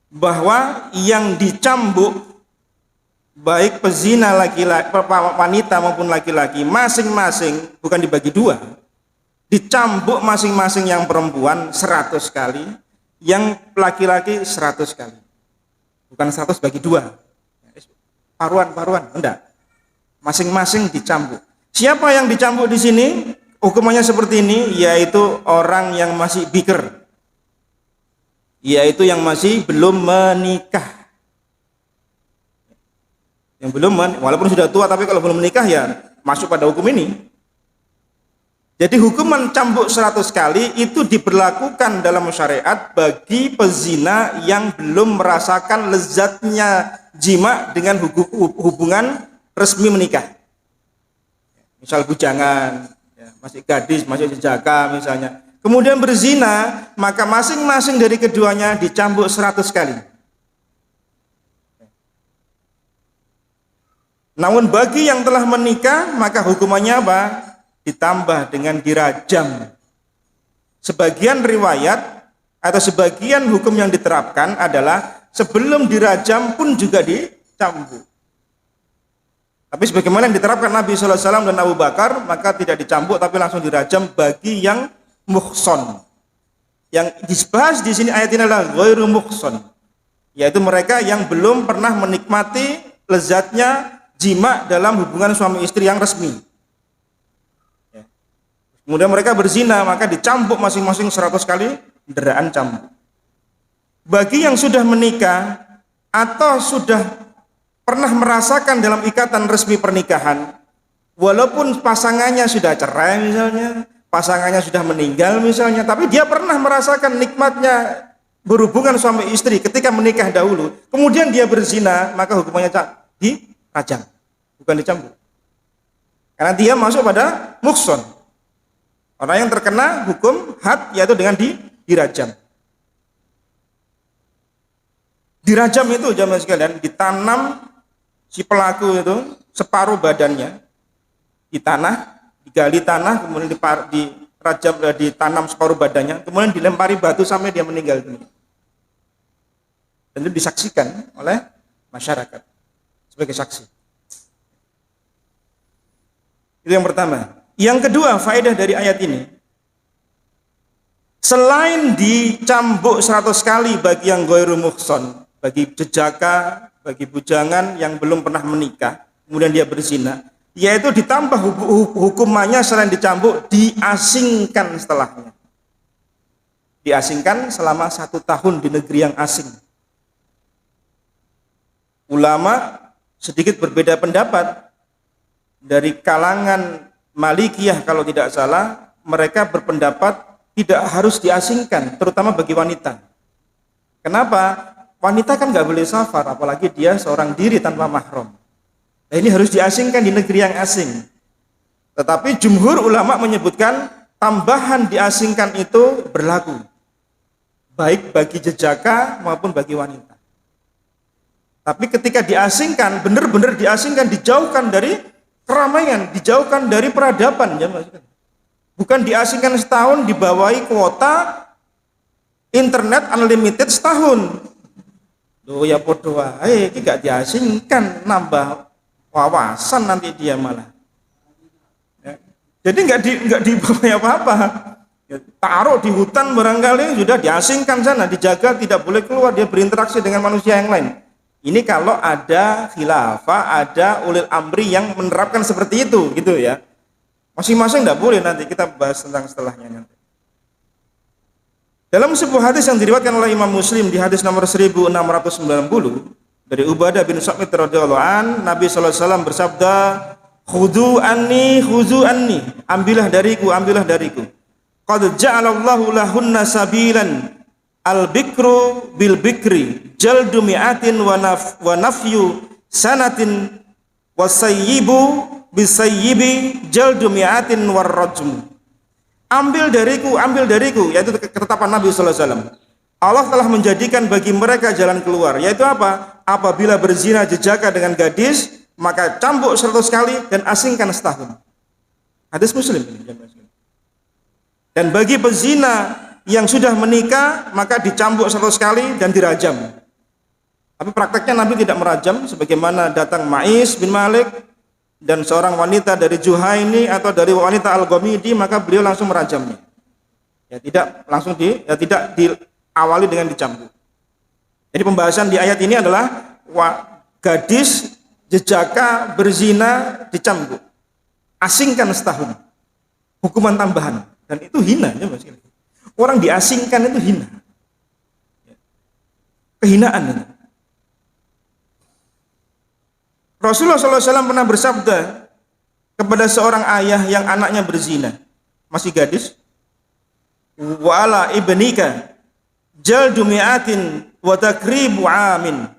bahwa yang dicambuk baik pezina laki-laki, wanita maupun laki-laki, masing-masing bukan dibagi 2, dicambuk masing-masing, yang perempuan 100 kali, yang laki-laki 100 kali, bukan 100 bagi 2, paruan, enggak, masing-masing dicambuk. Siapa yang dicambuk di sini? Hukumannya seperti ini, yaitu orang yang masih bikr, yaitu yang masih belum menikah. Yang walaupun sudah tua tapi kalau belum menikah ya masuk pada hukum ini. Jadi hukuman cambuk 100 kali itu diberlakukan dalam syariat bagi pezina yang belum merasakan lezatnya jima dengan hubungan resmi menikah. Misal bujangan, ya, masih gadis, masih jejaka misalnya. Kemudian berzina, maka masing-masing dari keduanya dicambuk 100 kali. Namun bagi yang telah menikah, maka hukumannya apa? Ditambah dengan dirajam. Sebagian riwayat atau sebagian hukum yang diterapkan adalah sebelum dirajam pun juga dicambuk. Tapi sebagaimana yang diterapkan Nabi SAW dan Abu Bakar, maka tidak dicambuk tapi langsung dirajam bagi yang muhson. Yang dibahas di sini ayat ini adalah ghairu muhson, yaitu mereka yang belum pernah menikmati lezatnya jima dalam hubungan suami istri yang resmi. Kemudian mereka berzina, maka dicambuk masing-masing 100 kali deraan cambuk. Bagi yang sudah menikah atau sudah pernah merasakan dalam ikatan resmi pernikahan, walaupun pasangannya sudah cerai misalnya, pasangannya sudah meninggal misalnya, tapi dia pernah merasakan nikmatnya berhubungan suami istri ketika menikah dahulu, kemudian dia berzina, maka hukumannya dirajam, bukan dicambuk. Karena dia masuk pada muhson. Orang yang terkena hukum had yaitu dengan dirajam. Dirajam itu jamaah sekalian, ditanam si pelaku itu separuh badannya di tanah, digali tanah, kemudian dirajam, ditanam separuh badannya, kemudian dilempari batu sampai dia meninggal dunia. Dan itu disaksikan oleh masyarakat sebagai saksi. Itu yang pertama. Yang kedua, faedah dari ayat ini, selain dicambuk 100 kali bagi yang ghairu muhson, bagi jejaka, bagi bujangan yang belum pernah menikah, kemudian dia berzina, yaitu ditambah hukumannya selain dicambuk, diasingkan setelahnya. Diasingkan selama 1 tahun di negeri yang asing. Ulama sedikit berbeda pendapat. Dari kalangan Malikiyah kalau tidak salah, mereka berpendapat tidak harus diasingkan, terutama bagi wanita. Kenapa? Wanita kan nggak boleh safar, apalagi dia seorang diri tanpa mahram. Nah, ini harus diasingkan di negeri yang asing. Tetapi jumhur ulama menyebutkan tambahan diasingkan itu berlaku, baik bagi jejaka maupun bagi wanita. Tapi ketika diasingkan, benar-benar diasingkan, dijauhkan dari keramaian, dijauhkan dari peradaban, ya Mas. Bukan diasingkan setahun, dibawahi kuota internet unlimited setahun. Loh ya podo wae, iki gak diasingkan, nambah wawasan nanti dia malah. Ya. Jadi enggak dibawahi apa-apa. Ya, taruh di hutan barangkali sudah diasingkan sana, dijaga tidak boleh keluar, dia berinteraksi dengan manusia yang lain. Ini kalau ada khilafah, ada ulil amri yang menerapkan seperti itu, gitu ya. Masing-masing tidak boleh, nanti kita bahas tentang setelahnya nanti. Dalam sebuah hadis yang diriwayatkan oleh Imam Muslim di hadis nomor 1690 dari Ubadah bin Samit radhiyallahu an, Nabi sallallahu alaihi wasallam bersabda, "Khudhu anni, ambillah dariku, ambillah dariku. Qad ja'alallahu lahunna sabilan, al-bikru bil bikri jaldu mi'atin wa nafyu sanatin wasayyibu bisayyibi jaldu mi'atin warrajmu." Ambil dariku, yaitu ketetapan Nabi sallallahu alaihi wasallam. Allah telah menjadikan bagi mereka jalan keluar, yaitu apa? Apabila berzina jejaka dengan gadis, maka cambuk 100 kali dan asingkan setahun. Hadis Muslim. Dan bagi pezina yang sudah menikah, maka dicambuk 100 kali dan dirajam. Tapi prakteknya Nabi tidak merajam, sebagaimana datang Ma'is bin Malik dan seorang wanita dari Juhaini atau dari wanita Al-Ghamidi, maka beliau langsung merajamnya. Ya tidak langsung tidak diawali dengan dicambuk. Jadi pembahasan di ayat ini adalah gadis jejaka berzina dicambuk. asingkan setahun, hukuman tambahan, dan itu hina ya Mas. Orang diasingkan itu hina, kehinaan itu. Rasulullah SAW pernah bersabda kepada seorang ayah yang anaknya berzina, masih gadis, wa'ala ibnika jaldu mi'atin wa takribu amin.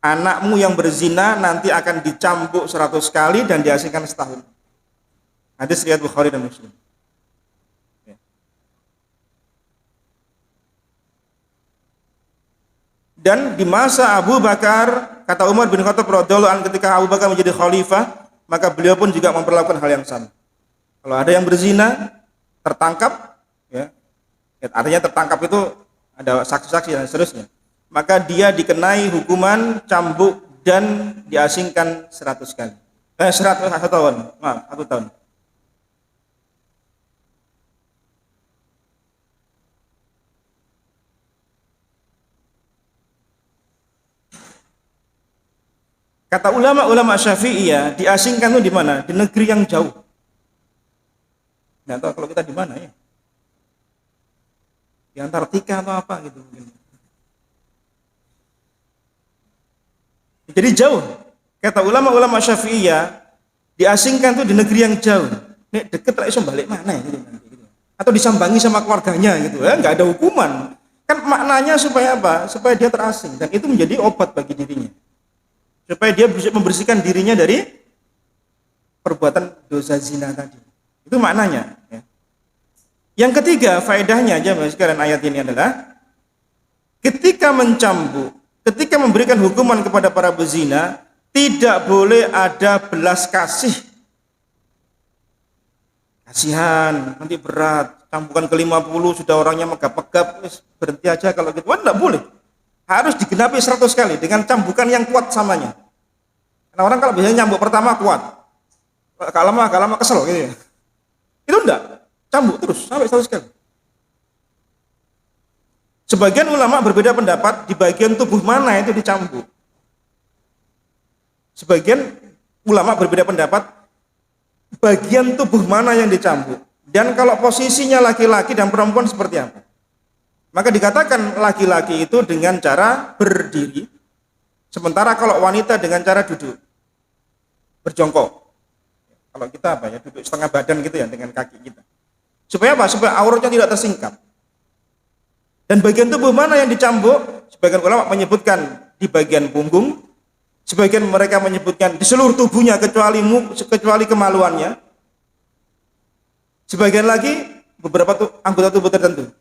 Anakmu yang berzina nanti akan dicambuk 100 kali dan diasingkan setahun. Hadis riwayat Bukhari dan Muslim. Dan di masa Abu Bakar, kata Umar bin Khattab radhiyallahu anhu, ketika Abu Bakar menjadi khalifah, maka beliau pun juga memperlakukan hal yang sama. Kalau ada yang berzina tertangkap, ya, artinya tertangkap itu ada saksi-saksi dan seterusnya, maka dia dikenai hukuman cambuk dan diasingkan 100 kali. 1 tahun. Maaf, 1 tahun. Kata ulama-ulama Syafi'iyah, diasingkan itu di mana? Di negeri yang jauh. Nggak tahu kalau kita di mana ya? Di Antartika atau apa gitu mungkin. Jadi jauh. Kata ulama-ulama Syafi'iyah, diasingkan itu di negeri yang jauh. Nek deket lah iso balik mana ya gitu. Atau disambangi sama keluarganya gitu ya, nggak ada hukuman. Kan maknanya supaya apa? Supaya dia terasing dan itu menjadi obat bagi dirinya. Supaya dia bisa membersihkan dirinya dari perbuatan dosa zina tadi. Itu maknanya. Ya. Yang ketiga, faedahnya aja sekalian ayat ini adalah ketika mencambuk, ketika memberikan hukuman kepada para pezina, tidak boleh ada belas kasih. Kasihan, nanti berat, cambukan ke-50 sudah orangnya megap-megap, berhenti aja kalau gitu. Wah, enggak boleh. Harus digenapi 100 kali dengan cambukan yang kuat samanya. Karena orang kalau biasanya nyambuk pertama kuat, kalau lama kesel gitu ya. Itu enggak, cambuk terus sampai 100 kali. Sebagian ulama berbeda pendapat di bagian tubuh mana itu dicambuk. Sebagian ulama berbeda pendapat bagian tubuh mana yang dicambuk. Dan kalau posisinya laki-laki dan perempuan seperti apa. Maka dikatakan laki-laki itu dengan cara berdiri, sementara kalau wanita dengan cara duduk, berjongkok. Kalau kita apa ya, duduk setengah badan gitu ya dengan kaki kita. Supaya apa? Supaya auratnya tidak tersingkap. Dan bagian tubuh mana yang dicambuk? Sebagian ulama menyebutkan di bagian punggung, sebagian mereka menyebutkan di seluruh tubuhnya kecuali kemaluannya. Sebagian lagi beberapa anggota tubuh tertentu.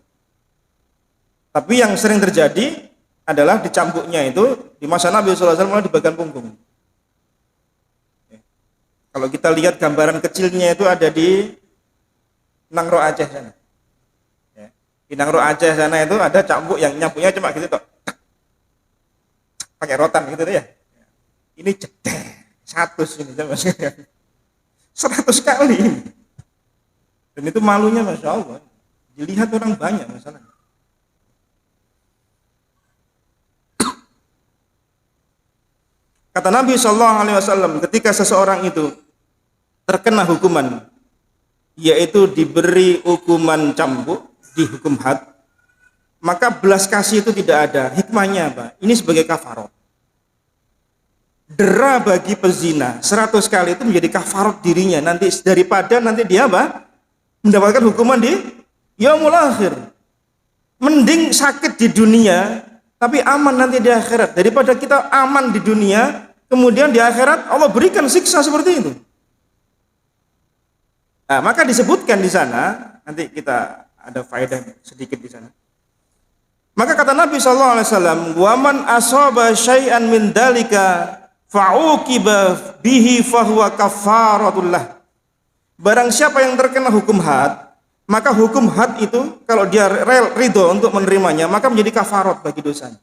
Tapi yang sering terjadi adalah dicambuknya itu di masa Nabi SAW di bagian punggung. Kalau kita lihat gambaran kecilnya itu ada di Nangro Aceh sana. Di Nangro Aceh sana itu ada cambuk yang nyambuknya cuma gitu toh. Pakai rotan gitu ya. Ini jedeh 100 ini sama 100 kali ini. Dan itu malunya Masya Allah. Dilihat orang banyak masalahnya. Kata Nabi SAW, ketika seseorang itu terkena hukuman, yaitu diberi hukuman cambuk, dihukum had, maka belas kasih itu tidak ada. Hikmahnya apa? Ini sebagai kafarat. Dera bagi pezina 100 kali itu menjadi kafarat dirinya nanti, daripada nanti dia apa? Mendapatkan hukuman di yaumul akhir. Mending sakit di dunia tapi aman nanti di akhirat, daripada kita aman di dunia kemudian di akhirat Allah berikan siksa seperti itu. Nah, maka disebutkan di sana, nanti kita ada faedah sedikit di sana. Maka kata Nabi SAW, "Waman asaba syai'an min dalika fa'uqiba bihi fahuwa kafaratullah." Barang siapa yang terkena hukum had, maka hukum had itu kalau dia ridho untuk menerimanya, maka menjadi kafarat bagi dosanya.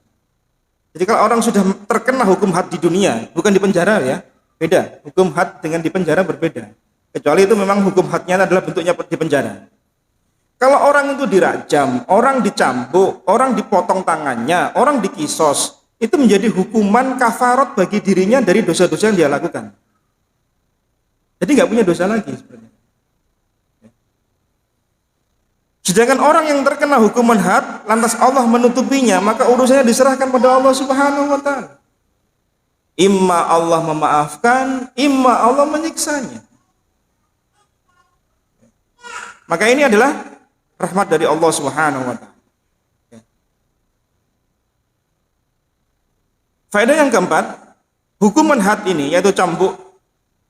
Jadi kalau orang sudah terkena hukum had di dunia, bukan di penjara ya, beda. Hukum had dengan di penjara berbeda. Kecuali itu memang hukum hadnya adalah bentuknya di penjara. Kalau orang itu dirajam, orang dicambuk, orang dipotong tangannya, orang dikisos, itu menjadi hukuman kafarat bagi dirinya dari dosa-dosa yang dia lakukan. Jadi nggak punya dosa lagi sebenarnya. Sedangkan orang yang terkena hukuman had, lantas Allah menutupinya, maka urusannya diserahkan pada Allah Subhanahu wa taala. Imma Allah memaafkan, imma Allah menyiksanya. Maka ini adalah rahmat dari Allah Subhanahu wa taala. Faedah yang keempat, hukuman had ini yaitu cambuk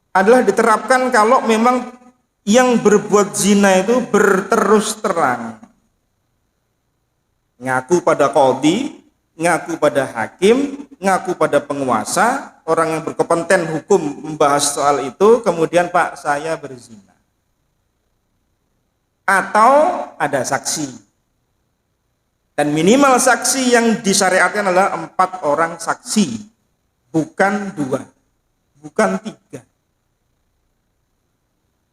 adalah diterapkan kalau memang yang berbuat zina itu berterus terang ngaku pada qadhi, ngaku pada hakim, ngaku pada penguasa, orang yang berkompeten hukum membahas soal itu, kemudian Pak saya berzina, atau ada saksi, dan minimal saksi yang disyariatkan adalah 4 orang saksi, bukan 2, bukan 3.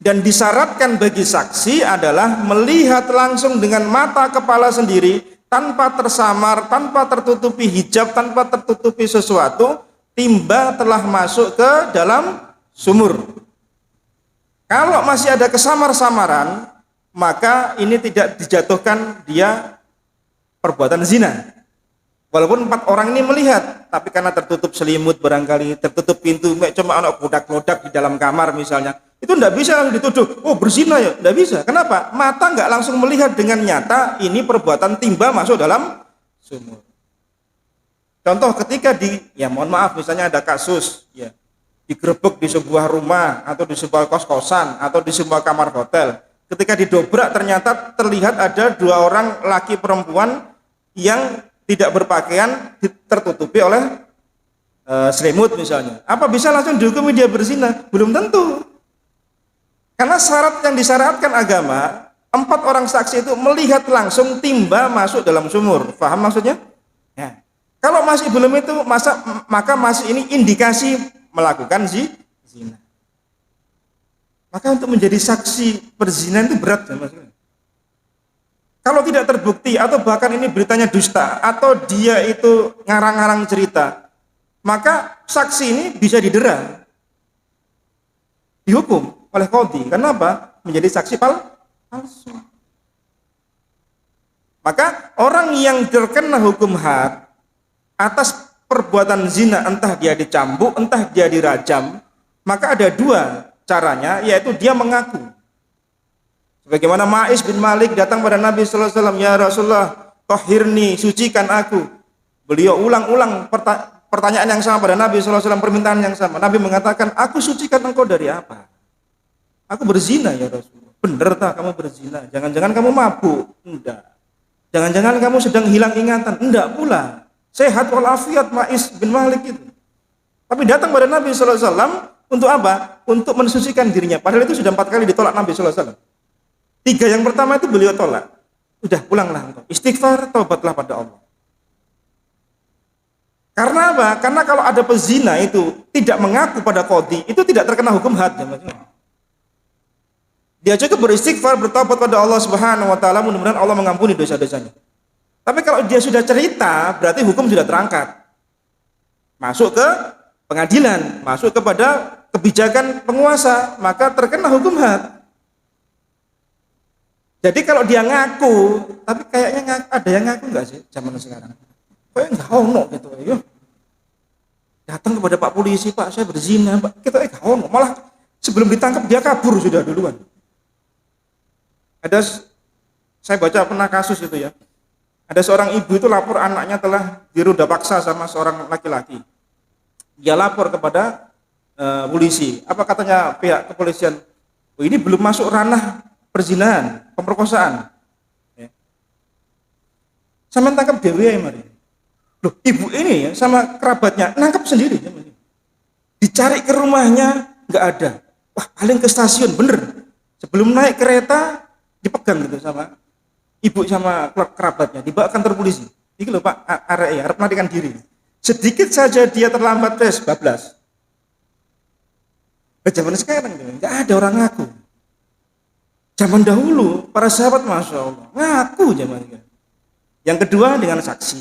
Dan disyaratkan bagi saksi adalah melihat langsung dengan mata kepala sendiri, tanpa tersamar, tanpa tertutupi hijab, tanpa tertutupi sesuatu, timba telah masuk ke dalam sumur. Kalau masih ada kesamar-samaran, maka ini tidak dijatuhkan dia perbuatan zina. Walaupun 4 orang ini melihat, tapi karena tertutup selimut barangkali, tertutup pintu, cuma anak kodak-kodak di dalam kamar misalnya, itu tidak bisa langsung dituduh, oh berzina ya, tidak bisa. Kenapa? Mata nggak langsung melihat dengan nyata ini perbuatan timba masuk dalam sumur. Contoh ketika ya mohon maaf, misalnya ada kasus, ya digerebek di sebuah rumah atau di sebuah kos-kosan atau di sebuah kamar hotel. Ketika didobrak ternyata terlihat ada 2 orang laki perempuan yang tidak berpakaian tertutupi oleh selimut misalnya. Apa bisa langsung dihukumi dia berzina? Belum tentu. Karena syarat yang disyaratkan agama, 4 orang saksi itu melihat langsung timba masuk dalam sumur. Paham maksudnya? Ya. Kalau masih belum itu, maka masih ini indikasi melakukan zina. Maka untuk menjadi saksi perzinahan itu berat ya maksudnya. Kalau tidak terbukti atau bahkan ini beritanya dusta atau dia itu ngarang-ngarang cerita, maka saksi ini bisa didera, dihukum oleh qadhi. Kenapa? Menjadi saksi palsu. Maka orang yang terkena hukum had atas perbuatan zina, entah dia dicambuk, entah dia dirajam, maka ada 2 caranya, yaitu dia mengaku. Sebagaimana Ma'is bin Malik datang pada Nabi sallallahu alaihi wasallam, "Ya Rasulullah, tahhirni, sucikan aku." Beliau ulang-ulang pertanyaan yang sama pada Nabi sallallahu alaihi wasallam, permintaan yang sama. Nabi mengatakan, "Aku sucikan engkau dari apa?" "Aku berzina ya Rasulullah." "Bener tak kamu berzina? Jangan-jangan kamu mabuk?" "Enggak." "Jangan-jangan kamu sedang hilang ingatan?" "Enggak pula." Sehat walafiat Ma'is bin Malik itu. Tapi datang pada Nabi sallallahu alaihi wasallam untuk apa? Untuk mensucikan dirinya. Padahal itu sudah 4 kali ditolak Nabi sallallahu alaihi wasallam. 3 yang pertama itu beliau tolak. Udah pulanglah engkau. Istighfar, taubatlah pada Allah. Karena apa? Karena kalau ada pezina itu tidak mengaku pada qadhi, itu tidak terkena hukum had. Dia cukup beristighfar, bertaubat pada Allah Subhanahu wa taala, mudah-mudahan Allah mengampuni dosa-dosanya. Tapi kalau dia sudah cerita, berarti hukum sudah terangkat. Masuk ke pengadilan, masuk kepada kebijakan penguasa, maka terkena hukum had. Jadi kalau dia ngaku, tapi kayaknya ada yang ngaku nggak sih zaman sekarang? Kayak nggak ono gitu, ayo. Datang kepada Pak Polisi, "Pak, saya berzina, Pak." Kita nggak ono, malah sebelum ditangkap dia kabur sudah duluan. Saya baca pernah kasus itu ya. Ada seorang ibu itu lapor anaknya telah diruda paksa sama seorang laki-laki. Dia lapor kepada polisi. Apa katanya pihak kepolisian? "Oh, ini belum masuk ranah perzinahan, pemerkosaan." Ya. Sama tangkap dewe ya mari. Loh, ibu ini ya sama kerabatnya nangkap sendiri. Dicari ke rumahnya nggak ada. Wah, paling ke stasiun, bener. Sebelum naik kereta dipegang gitu sama ibu sama kerabatnya, dibawa kantor polisi. Iki lho Pak, arek ya arep melarikan diri. Sedikit saja dia terlambat tes, bablas. Zaman sekarang nggak ada orang ngaku. Zaman dahulu para sahabat masya Allah ngaku zaman sekarang. Yang kedua dengan saksi.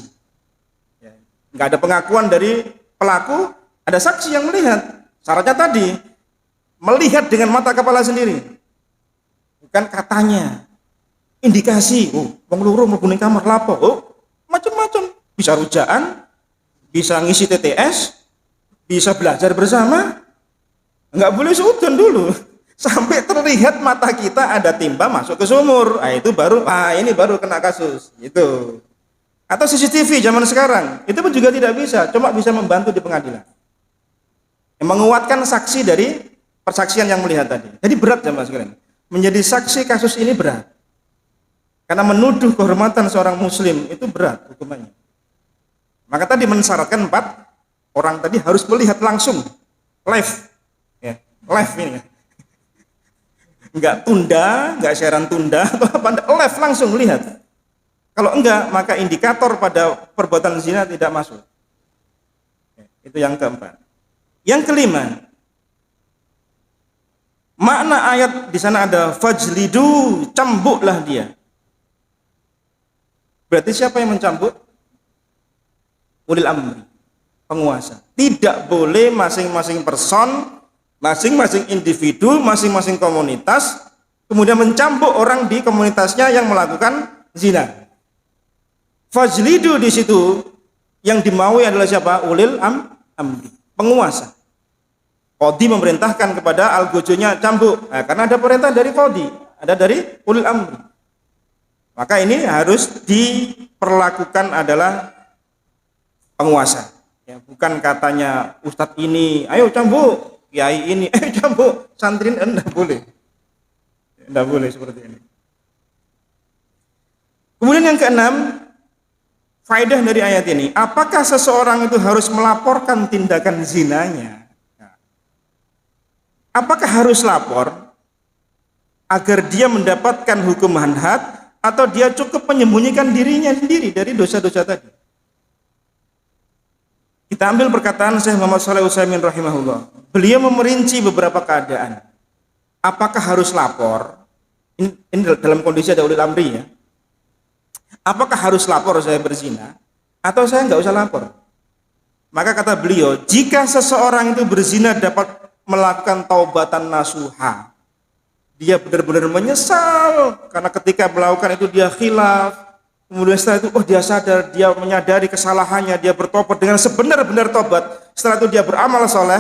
Nggak ada pengakuan dari pelaku, ada saksi yang melihat. Syaratnya tadi melihat dengan mata kepala sendiri. Bukan katanya. Indikasi, wong loro mlebu ning kamar lapo. Macam-macam. Bisa rujaan, bisa ngisi TTS, bisa belajar bersama. Enggak boleh suudon dulu. Sampai terlihat mata kita ada timba masuk ke sumur. Itu baru, ini baru kena kasus. Gitu. Atau CCTV zaman sekarang, itu pun juga tidak bisa, cuma bisa membantu di pengadilan. Menguatkan saksi dari persaksian yang melihat tadi. Jadi berat jamaah sekalian. Menjadi saksi kasus ini berat. Karena menuduh kehormatan seorang muslim itu berat hukumannya. Maka tadi mensyaratkan 4 orang tadi harus melihat langsung live. Ya, live ini. Enggak tunda, enggak siaran tunda atau apa, live langsung lihat. Kalau enggak, maka indikator pada perbuatan zina tidak masuk. Itu yang keempat. Yang kelima, makna ayat di sana ada fajlidu, cambuklah dia. Berarti siapa yang mencambuk? Ulil amri, penguasa. Tidak boleh masing-masing person, masing-masing individu, masing-masing komunitas kemudian mencambuk orang di komunitasnya yang melakukan zina. Fajlidu di situ yang dimaui adalah siapa? Ulil amri, penguasa. Qadhi memerintahkan kepada algojonya cambuk. Karena ada perintah dari qadhi, ada dari ulil amri. Maka ini harus diperlakukan adalah penguasa. Ya, bukan katanya ustadz ini, ayo cambuk, kiai ini, ayo cambuk, santrin, enggak boleh. Enggak boleh seperti ini. Kemudian yang keenam, faedah dari ayat ini, apakah seseorang itu harus melaporkan tindakan zinanya? Apakah harus lapor agar dia mendapatkan hukuman had atau dia cukup menyembunyikan dirinya sendiri dari dosa-dosa tadi? Kita ambil perkataan Syekh Muhammad Shalih Utsaimin rahimahullah. Beliau memerinci beberapa keadaan. Apakah harus lapor? Ini dalam kondisi ada ulil amri ya. Apakah harus lapor saya berzina atau saya nggak usah lapor? Maka kata beliau, jika seseorang itu berzina dapat melakukan taubatan nasuha, dia benar-benar menyesal karena ketika melakukan itu dia khilaf, kemudian setelah itu dia sadar, dia menyadari kesalahannya, dia bertobat dengan sebenar-benar tobat, setelah itu dia beramal soleh,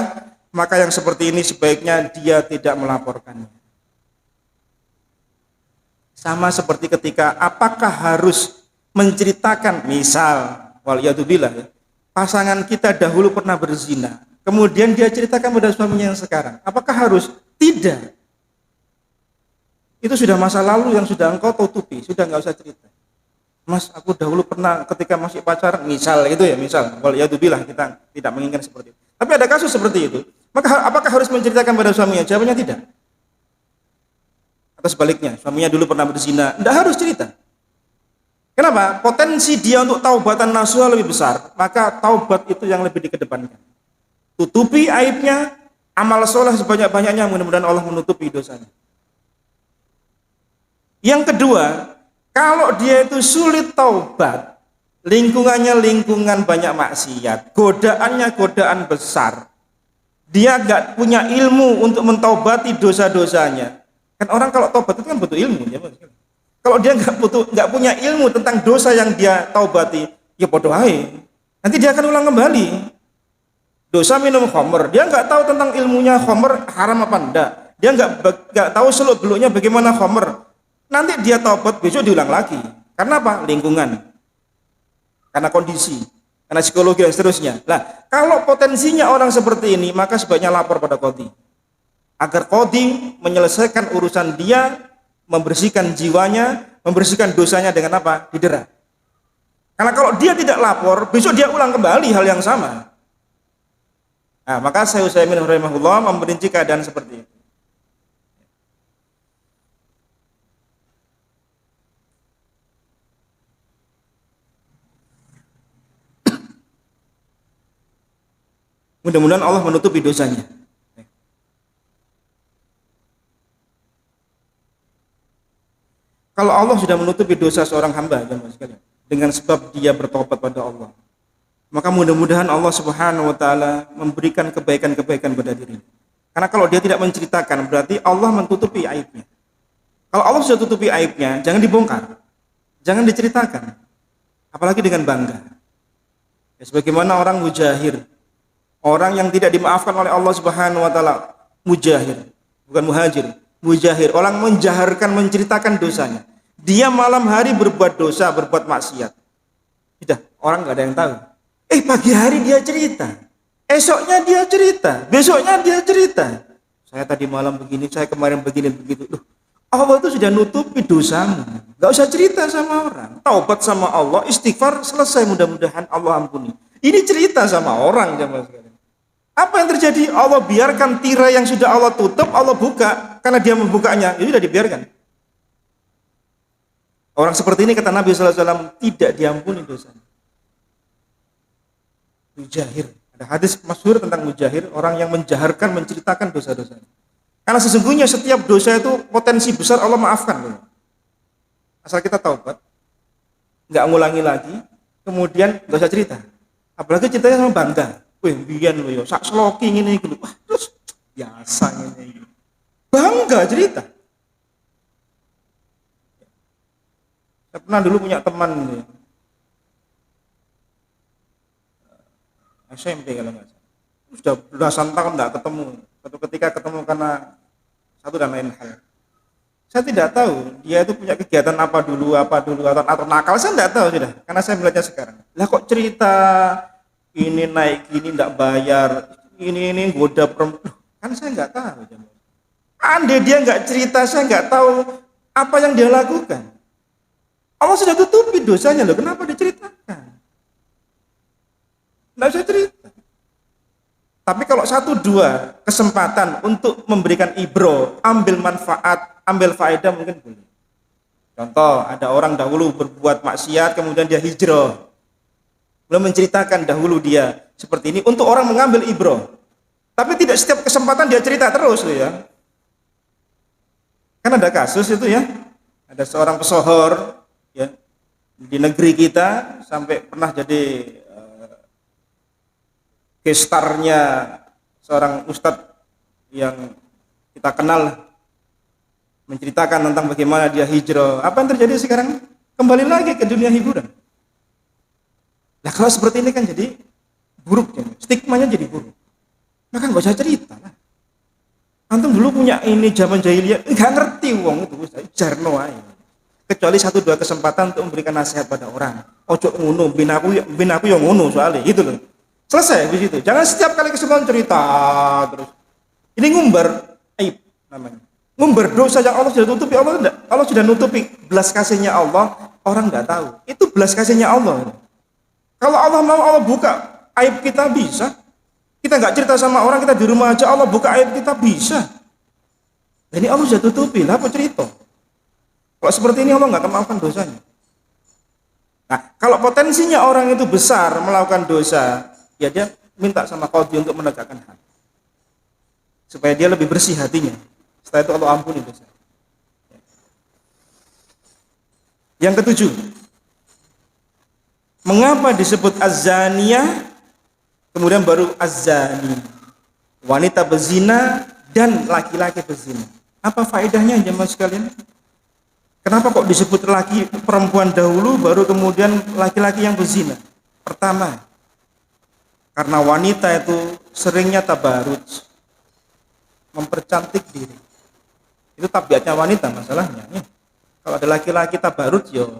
maka yang seperti ini sebaiknya dia tidak melaporkannya. Sama seperti ketika apakah harus menceritakan, misal waliyadzubillah ya, pasangan kita dahulu pernah berzina, kemudian dia ceritakan pada suaminya yang sekarang. Apakah harus? Tidak. Itu sudah masa lalu yang sudah engkau tutupi, sudah nggak usah cerita. Mas, aku dahulu pernah ketika masih pacaran, misal itu ya, misal. Waliyadzubillah, kita tidak menginginkan seperti itu. Tapi ada kasus seperti itu. Maka apakah harus menceritakan pada suaminya? Jawabannya tidak. Atau sebaliknya, suaminya dulu pernah berzina, tidak harus cerita. Kenapa? Potensi dia untuk taubatan nasuha lebih besar, maka taubat itu yang lebih dikedepankan. Tutupi aibnya, amal soleh sebanyak-banyaknya, mudah-mudahan Allah menutupi dosanya. Yang kedua, kalau dia itu sulit taubat, lingkungannya lingkungan banyak maksiat, godaannya godaan besar, dia nggak punya ilmu untuk mentaubati dosa-dosanya. Kan orang kalau taubat itu kan butuh ilmu, ya. Kalau dia nggak punya ilmu tentang dosa yang dia taubati, ya bodoh aja. Nanti dia akan ulang kembali. Dosa minum khamr, dia nggak tahu tentang ilmunya khamr haram apa enggak, dia nggak tahu seluk beluknya bagaimana khamr. Nanti dia taubat besok diulang lagi. Karena apa? Lingkungan, karena kondisi, karena psikologi dan seterusnya. Nah, kalau potensinya orang seperti ini, maka sebaiknya lapor pada qadhi agar qadhi menyelesaikan urusan dia, membersihkan jiwanya, membersihkan dosanya dengan apa? Didera. Karena kalau dia tidak lapor, besok dia ulang kembali hal yang sama. Nah, maka Syekh Utsaimin rahimahullah memperinci keadaan seperti itu. Mudah-mudahan Allah menutupi dosanya. Kalau Allah sudah menutupi dosa seorang hamba, dengan sebab dia bertobat pada Allah, maka mudah-mudahan Allah Subhanahu wa taala memberikan kebaikan-kebaikan pada dirinya. Karena kalau dia tidak menceritakan, berarti Allah menutupi aibnya. Kalau Allah sudah tutupi aibnya, jangan dibongkar, jangan diceritakan, apalagi dengan bangga. Ya, sebagaimana orang mujahir, orang yang tidak dimaafkan oleh Allah Subhanahu wa taala, mujahir, bukan muhajir, mujahir, orang menjaharkan, menceritakan dosanya. Dia malam hari berbuat dosa, berbuat maksiat. Sudah, orang nggak ada yang tahu. Pagi hari dia cerita, esoknya dia cerita, besoknya dia cerita. Saya tadi malam begini, saya kemarin begini begitu. Allah itu sudah nutupi dosamu. Nggak usah cerita sama orang. Taubat sama Allah, istighfar, selesai, mudah-mudahan Allah ampuni. Ini cerita sama orang jemaah sekalian. Apa yang terjadi? Allah biarkan tirai yang sudah Allah tutup, Allah buka. Karena dia membukanya, itu sudah dibiarkan. Orang seperti ini kata Nabi SAW tidak diampuni dosanya. Mujahir. Ada hadis masyhur tentang mujahir, orang yang menjaharkan, menceritakan dosa-dosanya. Karena sesungguhnya setiap dosa itu potensi besar Allah maafkan. Asal kita taubat, nggak ngulangi lagi, kemudian nggak usah cerita. Apalagi ceritanya sama bangga. Wih, biyen lo yo, sak sloki ngene iki lho. Wah, terus biasa ngene iki. Bangga cerita. Saya pernah dulu punya teman nih. SMP kalau nggak salah. Sudah belasan tahun nggak ketemu. Suatu ketika ketemu karena satu dan lain hal. Saya tidak tahu dia itu punya kegiatan apa dulu atau nakal, saya tidak tahu sudah. Karena saya melihatnya sekarang. Lah kok cerita ini naik gini nggak bayar, ini goda perempuan. Kan saya nggak tahu. Andai dia nggak cerita, saya nggak tahu apa yang dia lakukan. Allah sudah tutupi dosanya loh. Kenapa diceritakan? Nggak usah cerita. Tapi kalau 1-2 kesempatan untuk memberikan ibro, ambil manfaat, ambil faedah mungkin boleh. Contoh, ada orang dahulu berbuat maksiat, kemudian dia hijrah. Belum menceritakan dahulu dia seperti ini untuk orang mengambil ibro. Tapi tidak setiap kesempatan dia cerita terus loh ya. Kan ada kasus itu ya. Ada seorang pesohor ya di negeri kita sampai pernah jadi gestarnya seorang ustadz yang kita kenal, menceritakan tentang bagaimana dia hijrah. Apa yang terjadi sekarang? Kembali lagi ke dunia hiburan. Nah kalau seperti ini kan jadi buruk, stigmanya jadi buruk. Maka nggak usah cerita lah. Antum dulu punya ini zaman jahiliyah, nggak ngerti wong itu, jarno aja. Kecuali 1-2 kesempatan untuk memberikan nasihat pada orang. Ojo ngono, bin aku yang ngono soalnya, gitu loh. Selesai di situ. Jangan setiap kali kesempatan cerita terus. Ini ngumbar aib namanya. Ngumbar dosa yang Allah sudah tutupi. Allah sudah nutupi belas kasihnya Allah, orang nggak tahu. Itu belas kasihnya Allah. Kalau Allah mau, Allah buka aib kita bisa. Kita nggak cerita sama orang, kita di rumah aja Allah buka aib kita bisa. Dan ini Allah sudah tutupi. Lah apa cerita? Kalau seperti ini Allah nggak akan maafkan dosanya. Nah, kalau potensinya orang itu besar melakukan dosa, ya dia minta sama qadhi untuk menegakkan had. Supaya dia lebih bersih hatinya. Setelah itu Allah ampuni dosa. Yang ketujuh, mengapa disebut az-zaniyah kemudian baru az-zani? Wanita berzina dan laki-laki berzina. Apa faedahnya jemaah sekalian? Kenapa kok disebut laki perempuan dahulu baru kemudian laki-laki yang berzina? Pertama, karena wanita itu seringnya tabaruj, mempercantik diri. Itu tabiatnya wanita masalahnya. Ya. Kalau ada laki-laki tabaruj, yo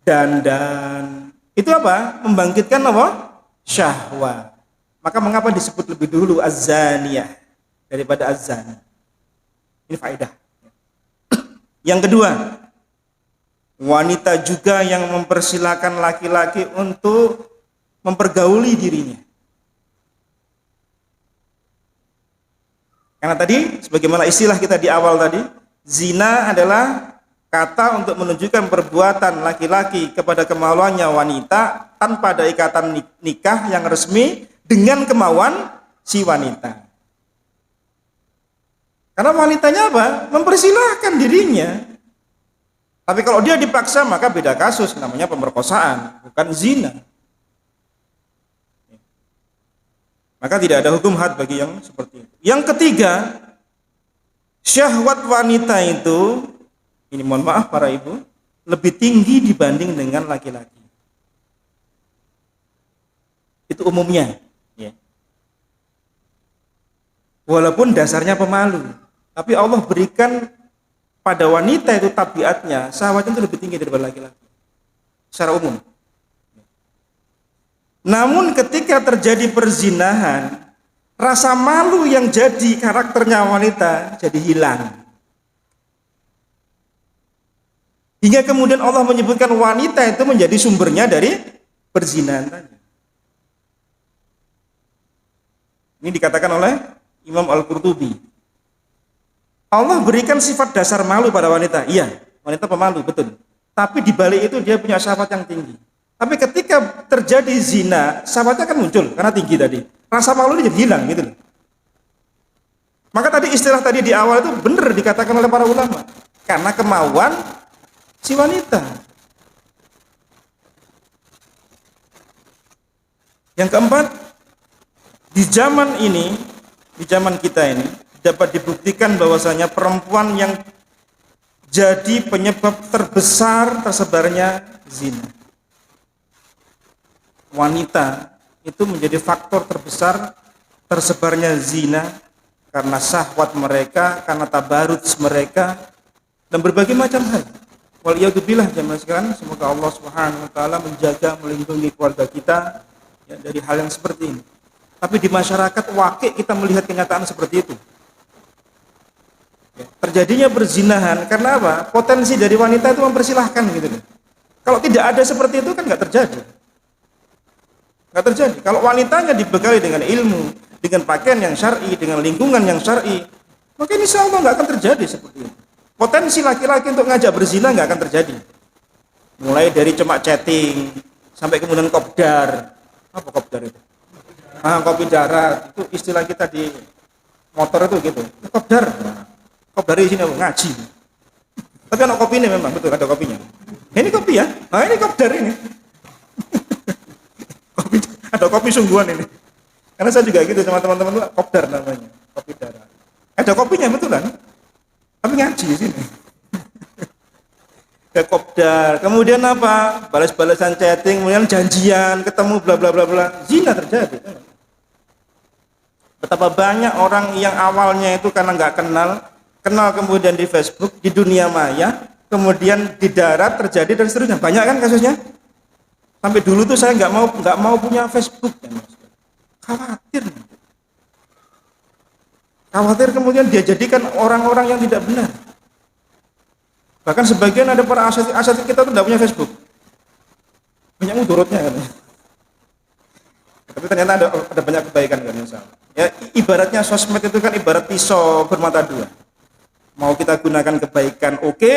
dandan. Itu apa? Membangkitkan apa? Syahwat. Maka mengapa disebut lebih dulu az-zaniyah daripada az-zani? Ini faedah. Yang kedua, wanita juga yang mempersilahkan laki-laki untuk mempergauli dirinya. Karena tadi, sebagaimana istilah kita di awal tadi, zina adalah kata untuk menunjukkan perbuatan laki-laki kepada kemauannya wanita tanpa ada ikatan nikah yang resmi dengan kemauan si wanita. Karena wanitanya apa? Mempersilahkan dirinya. Tapi kalau dia dipaksa maka beda kasus, namanya pemerkosaan, bukan zina. Maka tidak ada hukum had bagi yang seperti itu. Yang ketiga, syahwat wanita itu, ini mohon maaf para ibu, lebih tinggi dibanding dengan laki-laki. Itu umumnya. Ya. Walaupun dasarnya pemalu, tapi Allah berikan pada wanita itu tabiatnya, syahwatnya itu lebih tinggi daripada laki-laki. Secara umum. Namun ketika terjadi perzinahan, rasa malu yang jadi karakternya wanita jadi hilang. Hingga kemudian Allah menyebutkan wanita itu menjadi sumbernya dari perzinahan tadi. Ini dikatakan oleh Imam Al-Qurtubi. Allah berikan sifat dasar malu pada wanita. Iya, wanita pemalu, betul. Tapi di balik itu dia punya syahwat yang tinggi. Tapi ketika terjadi zina, syahwatnya kan muncul karena tinggi tadi. Rasa malu ini jadi hilang gitu loh. Maka tadi istilah tadi di awal itu benar dikatakan oleh para ulama. Karena kemauan si wanita. Yang keempat, di zaman ini, di zaman kita ini, dapat dibuktikan bahwasanya perempuan yang jadi penyebab terbesar tersebarnya zina. Wanita itu menjadi faktor terbesar tersebarnya zina karena syahwat mereka, karena tabarruj mereka, dan berbagai macam hal. Waliyadzubillah jamaah sekalian, semoga Allah Subhanahu wa taala menjaga, melindungi keluarga kita ya, dari hal yang seperti ini. Tapi di masyarakat wakil kita melihat kenyataan seperti itu. Terjadinya perzinahan karena apa? Potensi dari wanita itu mempersilahkan gitu. Kalau tidak ada seperti itu kan nggak terjadi. Nggak terjadi. Kalau wanitanya dibekali dengan ilmu, dengan pakaian yang syar'i, dengan lingkungan yang syar'i, maka insya Allah nggak akan terjadi seperti itu. Potensi laki-laki untuk ngajak berzina nggak akan terjadi. Mulai dari cuma chatting sampai kemudian kopdar. Apa kopdar itu? Kopi darat itu istilah kita di motor itu gitu. Kopdar. Kopdar di sini ngaji. Tapi anak kopi ini memang betul ada kopinya. Ini kopi ya. Nah ini kopdar ini. Kopi, ada kopi sungguhan ini. Karena saya juga gitu sama teman-teman itu kopdar namanya, kopi darat. Ada kopinya betul kan? Tapi ngaji di sini. Ke kopdar. Kemudian apa? Balas-balasan chatting, kemudian janjian, ketemu bla bla bla bla. Zina terjadi. Betapa banyak orang yang awalnya itu karena nggak kenal kemudian di Facebook, di dunia maya, kemudian di darat terjadi dan seterusnya. Banyak kan kasusnya? Sampai dulu tuh saya nggak mau punya Facebook. Khawatir kemudian dia jadikan orang-orang yang tidak benar. Bahkan sebagian ada para asyik kita tuh tidak punya Facebook. Banyak mudorotnya kan. Tapi ternyata ada banyak kebaikan kan misalnya. Ya ibaratnya sosmed itu kan ibarat pisau bermata dua. Mau kita gunakan kebaikan oke,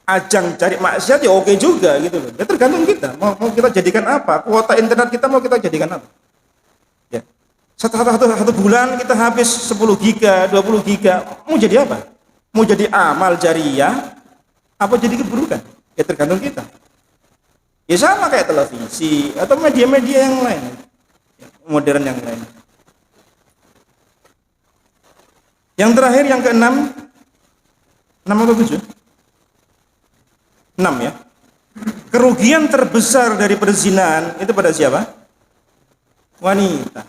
ajang cari maksiat ya oke juga gitu loh. Ya tergantung kita. Mau kita jadikan apa? Kuota internet kita mau kita jadikan apa? Ya. Satu bulan kita habis 10 giga, 20 giga. Mau jadi apa? Mau jadi amal jariyah apa jadi keburukan? Ya tergantung kita. Ya sama kayak televisi atau media-media yang lain. Ya, modern yang lain. Yang terakhir yang keenam, 6 atau 7? 6 ya. Kerugian terbesar dari perzinahan itu pada siapa? Wanita.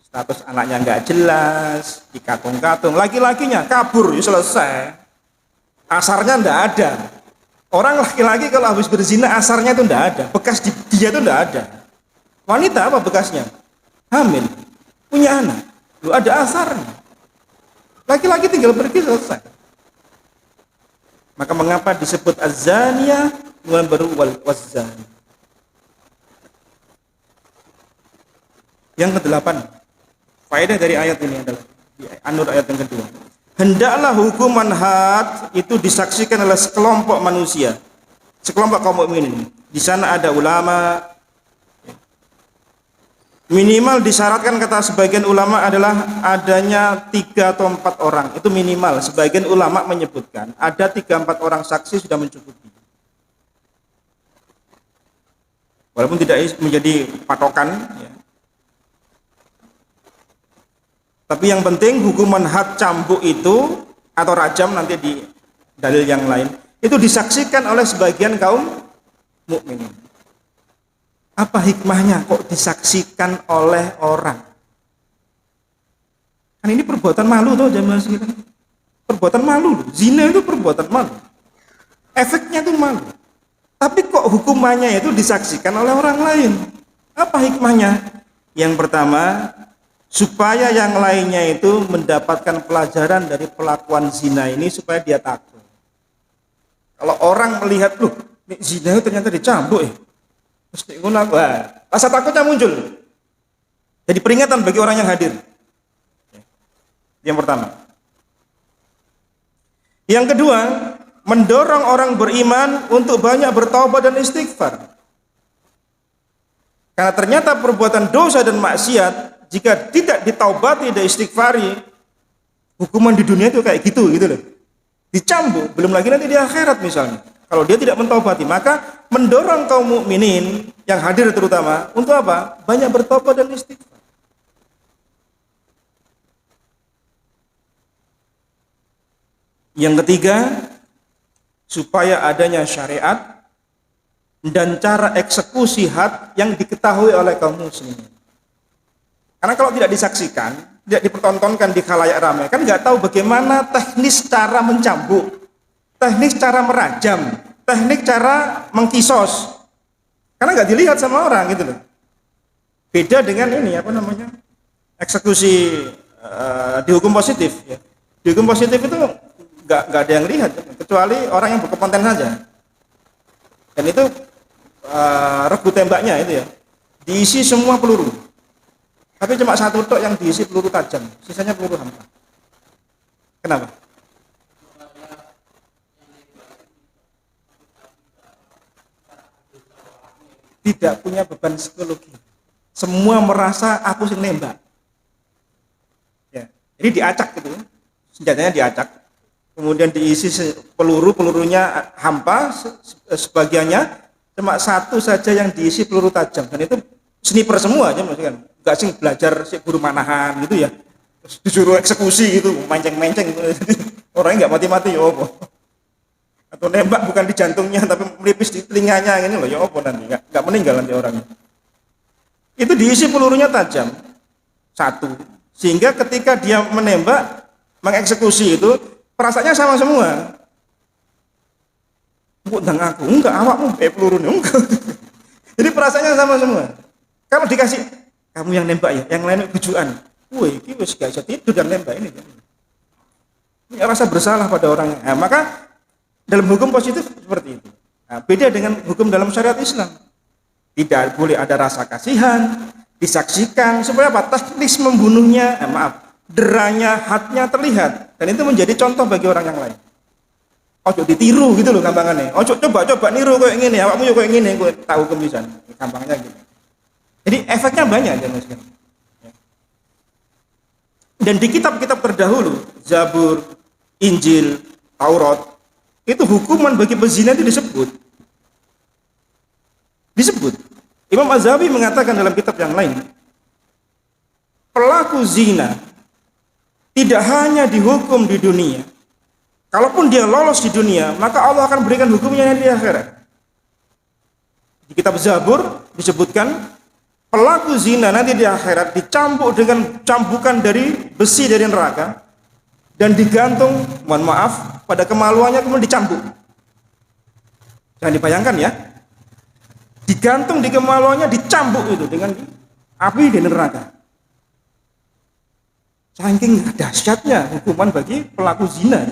Status anaknya nggak jelas, dikatung-katung. Laki-lakinya kabur, ya selesai. Asarnya nggak ada. Orang laki-laki kalau habis berzina asarnya itu nggak ada. Bekas dia itu nggak ada. Wanita apa bekasnya? Hamil, punya anak. Lu ada asarnya. Laki-laki tinggal pergi selesai. Maka mengapa disebut az-zaniyah kemudian baru waz-zani? Yang ke-8, faedah dari ayat ini adalah di An-Nur ayat yang kedua. Hendaklah hukuman had itu disaksikan oleh sekelompok manusia, sekelompok kaum mukminin. Di sana ada ulama, Minimal disyaratkan kata sebagian ulama adalah adanya 3 atau 4 orang. Itu minimal. Sebagian ulama menyebutkan ada 3-4 orang saksi sudah mencukupi. Walaupun tidak menjadi patokan ya. Tapi yang penting hukuman had cambuk itu atau rajam nanti di dalil yang lain itu disaksikan oleh sebagian kaum mukminin. Apa hikmahnya kok disaksikan oleh orang? Kan ini perbuatan malu tuh jamaah sekalian. Perbuatan malu, zina itu perbuatan malu. Efeknya itu malu. Tapi kok hukumannya itu disaksikan oleh orang lain? Apa hikmahnya? Yang pertama, supaya yang lainnya itu mendapatkan pelajaran dari pelakuan zina ini supaya dia takut. Kalau orang melihat, loh, zina itu ternyata dicambuk ya. Mesti rasa takutnya muncul. Jadi peringatan bagi orang yang hadir. Yang pertama. Yang kedua, mendorong orang beriman untuk banyak bertaubat dan istighfar. Karena ternyata perbuatan dosa dan maksiat jika tidak ditaubati dan istighfari, hukuman di dunia itu kayak gitu loh. Dicambuk, belum lagi nanti di akhirat misalnya. Kalau dia tidak mentaubati, maka mendorong kaum mukminin yang hadir terutama untuk apa? Banyak bertobat dan istighfar. Yang ketiga, supaya adanya syariat dan cara eksekusi had yang diketahui oleh kaum muslimin. Karena kalau tidak disaksikan, tidak dipertontonkan di khalayak ramai, kan nggak tahu bagaimana teknis cara mencambuk, teknik cara merajam, teknik cara mengkisos, karena nggak dilihat sama orang gitu loh. Beda dengan ini eksekusi dihukum positif. Ya. Dihukum positif itu nggak ada yang lihat, kecuali orang yang berkompeten saja. Dan itu regu tembaknya itu ya, diisi semua peluru. Tapi cuma satu tok yang diisi peluru tajam, sisanya peluru hampa. Kenapa? Tidak punya beban psikologi. Semua merasa aku sing nembak. Ya, ini diacak gitu. Senjatanya diacak. Kemudian diisi pelurunya hampa, sebagiannya cuma satu saja yang diisi peluru tajam. Dan itu sniper semua aja maksudnya. Enggak sing belajar si guru manahan gitu ya. Terus disuruh eksekusi gitu, menceng-menceng gitu. Orangnya enggak mati-mati ya apa. Atau nembak bukan di jantungnya tapi melipis di telinganya ini loh ya apa nanti enggak meninggal nanti orangnya. Itu diisi pelurunya tajam satu, sehingga ketika dia menembak mengeksekusi itu perasaannya sama semua. Ngundang aku enggak, awakmu pelurunya enggak. Jadi perasaannya sama semua. Kalau dikasih kamu yang nembak ya, yang lain bujukan, woi ini wis gak bisa tidur dan nembak ini. Ini rasa bersalah pada orangnya. Nah, maka dalam hukum positif seperti itu. Nah, beda dengan hukum dalam syariat Islam. Tidak boleh ada rasa kasihan, disaksikan supaya apa? Teknis membunuhnya, deranya, hadnya terlihat. Dan itu menjadi contoh bagi orang yang lain. Ojo ditiru gitu loh gampangannya. Ojo coba niru kayak gini, awakmu yo kayak gini, kowe tahu kemisan. Gampangnya gitu. Jadi efeknya banyak aja Mas. Dan di kitab-kitab terdahulu, Zabur, Injil, Taurat, itu hukuman bagi pezina itu disebut. Imam Az-Zahabi mengatakan dalam kitab yang lain, pelaku zina tidak hanya dihukum di dunia. Kalaupun dia lolos di dunia, maka Allah akan berikan hukumnya di akhirat. Di kitab Zabur disebutkan pelaku zina nanti di akhirat dicambuk dengan cambukan dari besi dari neraka dan digantung, mohon maaf, pada kemaluannya kemudian dicambuk. Jangan dibayangkan ya, digantung di kemaluannya, dicambuk itu dengan api di neraka. Saking dahsyatnya hukuman bagi pelaku zina.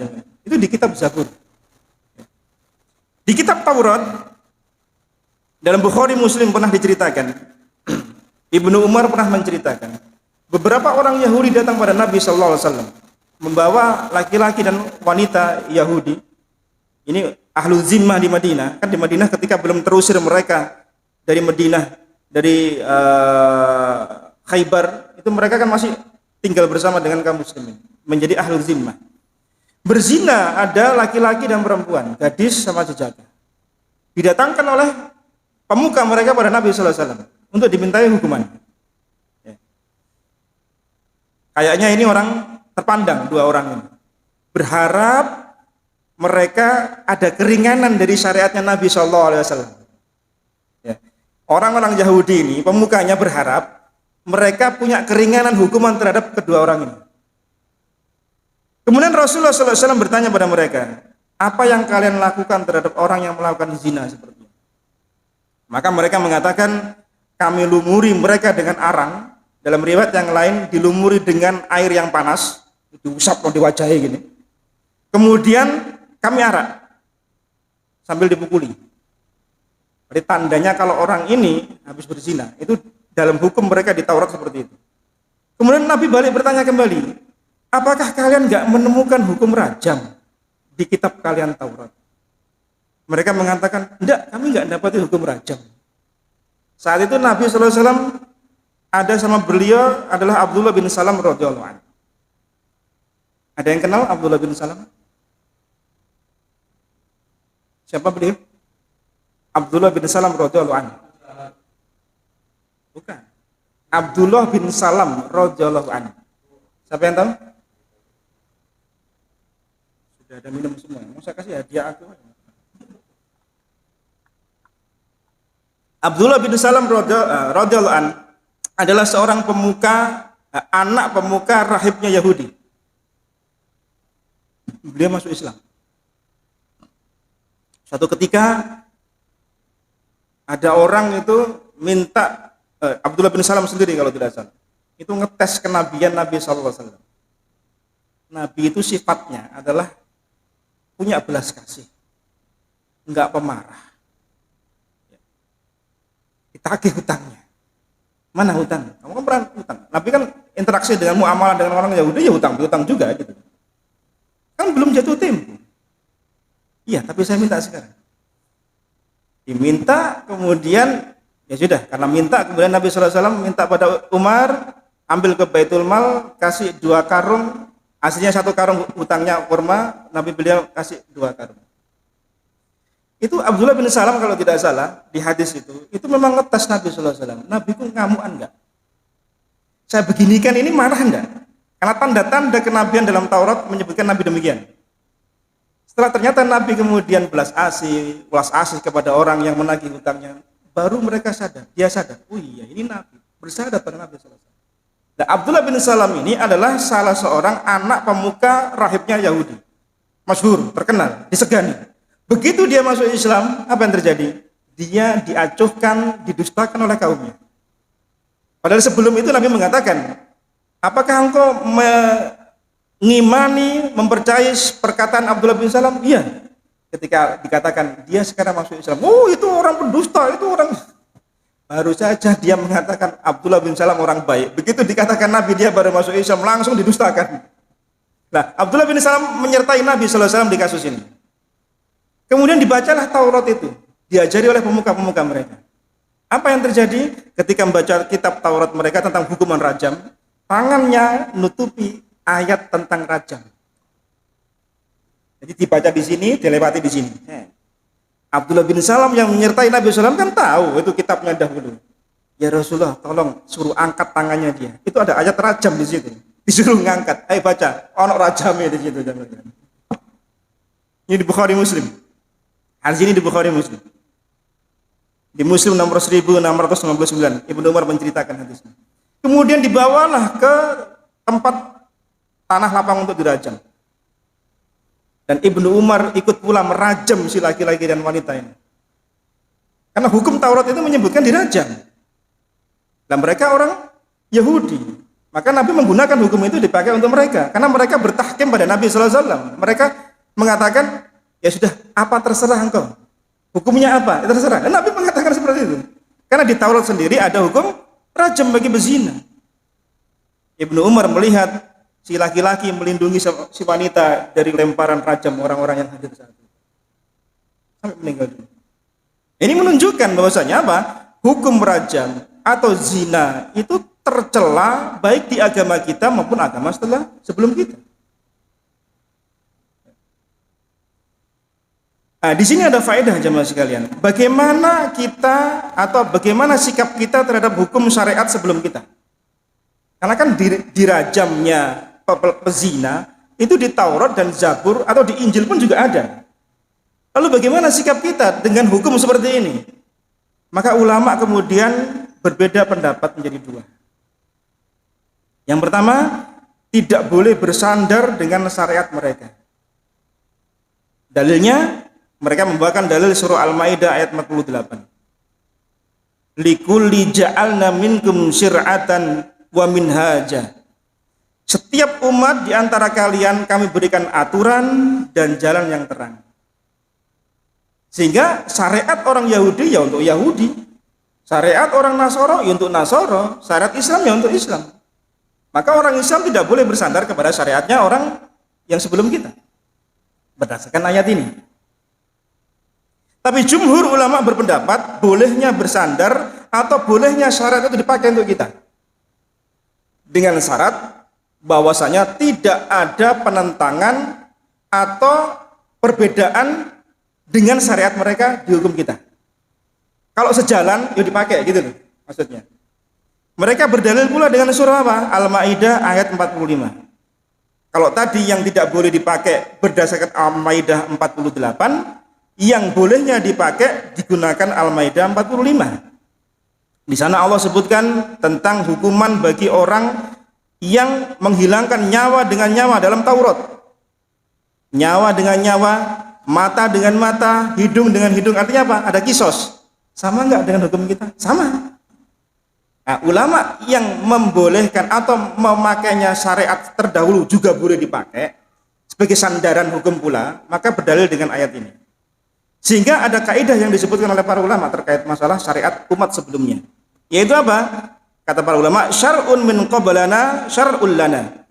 Itu di kitab Zabur. Di kitab Taurat, dalam Bukhari Muslim pernah diceritakan, Ibnu Umar pernah menceritakan, beberapa orang Yahudi datang pada Nabi SAW, membawa laki-laki dan wanita Yahudi. Ini ahlu zimmah di Madinah. Kan di Madinah ketika belum terusir mereka dari Madinah, dari Khaybar, itu mereka kan masih tinggal bersama dengan kaum muslimin, menjadi ahlul zimmah. Berzina ada laki-laki dan perempuan, gadis sama jejaka. Didatangkan oleh pemuka mereka pada Nabi sallallahu alaihi wasallam untuk dimintai hukuman. Ya. Kayaknya ini orang terpandang, dua orang ini. Berharap mereka ada keringanan dari syariatnya Nabi sallallahu alaihi wasallam. Ya. Orang-orang Yahudi ini, pemukanya berharap mereka punya keringanan hukuman terhadap kedua orang ini. Kemudian Rasulullah SAW bertanya pada mereka, apa yang kalian lakukan terhadap orang yang melakukan zina seperti ini? Maka mereka mengatakan, kami lumuri mereka dengan arang. Dalam riwayat yang lain, dilumuri dengan air yang panas, diusap di wajahnya gini. Kemudian kami arak sambil dipukuli. Jadi tandanya kalau orang ini habis berzina, itu dalam hukum mereka di Taurat seperti itu. Kemudian Nabi balik bertanya kembali, apakah kalian nggak menemukan hukum rajam di kitab kalian Taurat? Mereka mengatakan, enggak, kami nggak dapati hukum rajam. Saat itu Nabi SAW ada sama beliau adalah Abdullah bin Salam radhiyallahu anhu. Ada yang kenal Abdullah bin Salam? Siapa beliau? Abdullah bin Salam radhiyallahu anhu. Bukan. Abdullah bin Salam radhiyallahu anhu. Siapa yang tahu? Sudah ada minum semua. Mau saya kasih hadiah aku? Abdullah bin Salam radhiyallahu anhu adalah seorang pemuka, anak pemuka rahibnya Yahudi. Beliau masuk Islam. Suatu ketika ada orang itu minta, Abdullah bin Salam sendiri kalau tidak salah, itu ngetes kenabian Nabi SAW. Nabi itu sifatnya adalah punya belas kasih, enggak pemarah. Ditagih hutangnya. Mana hutang? Kamu kan pernah hutang. Nabi kan interaksi dengan muamalah dengan orang Yahudi, ya hutang juga gitu. Kan belum jatuh tempo. Iya, tapi saya minta sekarang. Diminta, kemudian ya sudah, karena minta, kemudian Nabi SAW minta pada Umar, ambil ke Baitul Mal, kasih 2 karung, aslinya 1 karung hutangnya kurma, Nabi beliau kasih 2 karung. Itu Abdullah bin Salam kalau tidak salah di hadis itu memang ngetes Nabi SAW. Nabi ku ngamuan enggak? Saya beginikan ini marah enggak? Karena tanda-tanda kenabian dalam Taurat menyebutkan Nabi demikian. Setelah ternyata Nabi kemudian belas asih kepada orang yang menagih hutangnya, baru mereka sadar, dia sadar, oh iya ini Nabi, bersyahadat pada Nabi SAW. Nah, Abdullah bin Salam ini adalah salah seorang anak pemuka rahibnya Yahudi, masyhur, terkenal, disegani. Begitu dia masuk Islam, apa yang terjadi? Dia diacuhkan, didustakan oleh kaumnya. Padahal sebelum itu Nabi mengatakan, apakah engkau mengimani, mempercayai perkataan Abdullah bin Salam? Iya. Ketika dikatakan dia sekarang masuk Islam, oh itu orang pendusta, itu orang, baru saja dia mengatakan Abdullah bin Salam orang baik. Begitu dikatakan Nabi dia baru masuk Islam, langsung didustakan. Nah, Abdullah bin Salam menyertai Nabi SAW di kasus ini. Kemudian dibacalah Taurat itu, diajari oleh pemuka-pemuka mereka. Apa yang terjadi ketika membaca kitab Taurat mereka tentang hukuman rajam? Tangannya nutupi ayat tentang rajam. Jadi dibaca di sini, dilewati di sini. Abdullah bin Salam yang menyertai Nabi SAW kan tahu itu kitabnya dahulu. Ya Rasulullah, tolong suruh angkat tangannya dia. Itu ada ayat rajam di situ. Disuruh ngangkat. Ayo baca, ono rajamnya di situ. Ini di Bukhari Muslim. Hadis ini di Bukhari Muslim. Di Muslim nomor 1659, Ibnu Umar menceritakan hadisnya. Kemudian dibawalah ke tempat tanah lapang untuk dirajam. Dan Ibnu Umar ikut pula merajam si laki-laki dan wanita ini. Karena hukum Taurat itu menyebutkan dirajam. Dan mereka orang Yahudi. Maka Nabi menggunakan hukum itu dipakai untuk mereka. Karena mereka bertahkim pada Nabi SAW. Mereka mengatakan, ya sudah, apa terserah engkau. Hukumnya apa? Ya terserah. Dan Nabi mengatakan seperti itu. Karena di Taurat sendiri ada hukum rajam bagi bezina. Ibnu Umar melihat si laki-laki melindungi si wanita dari lemparan rajam orang-orang yang hadir saat itu. Sampai meninggal dunia. Ini menunjukkan bahwasanya apa? Hukum rajam atau zina itu tercela baik di agama kita maupun agama sebelum kita. Nah, di sini ada faedah jemaah sekalian. Bagaimana kita atau bagaimana sikap kita terhadap hukum syariat sebelum kita? Karena kan dirajamnya pezina itu di Taurat dan Zabur atau di Injil pun juga ada. Lalu bagaimana sikap kita dengan hukum seperti ini? Maka ulama kemudian berbeda pendapat menjadi dua. Yang pertama, tidak boleh bersandar dengan syariat mereka. Dalilnya, mereka membawakan dalil surah Al-Maidah ayat 48. Likulli ja'alna minkum syir'atan wa minhaja. Setiap umat di antara kalian kami berikan aturan dan jalan yang terang. Sehingga syariat orang Yahudi ya untuk Yahudi, syariat orang Nasoro ya untuk Nasoro, syariat Islam ya untuk Islam. Maka orang Islam tidak boleh bersandar kepada syariatnya orang yang sebelum kita. Berdasarkan ayat ini. Tapi jumhur ulama berpendapat bolehnya bersandar atau bolehnya syariat itu dipakai untuk kita. Dengan syarat bahwasanya tidak ada penentangan atau perbedaan dengan syariat mereka di hukum kita. Kalau sejalan, ya dipakai gitu loh maksudnya. Mereka berdalil pula dengan surah apa? Al-Maidah ayat 45. Kalau tadi yang tidak boleh dipakai berdasarkan Al-Maidah 48, yang bolehnya dipakai digunakan Al-Maidah 45. Di sana Allah sebutkan tentang hukuman bagi orang yang menghilangkan nyawa dengan nyawa dalam Taurat. Nyawa dengan nyawa, mata dengan mata, hidung dengan hidung. Artinya apa? Ada kisos. Sama enggak dengan hukum kita? Sama. Nah, ulama yang membolehkan atau memakainya syariat terdahulu juga boleh dipakai sebagai sandaran hukum pula, maka berdalil dengan ayat ini. Sehingga ada kaidah yang disebutkan oleh para ulama terkait masalah syariat umat sebelumnya. Yaitu apa? Kata para ulama, syar'un min qablana syar'ul lana.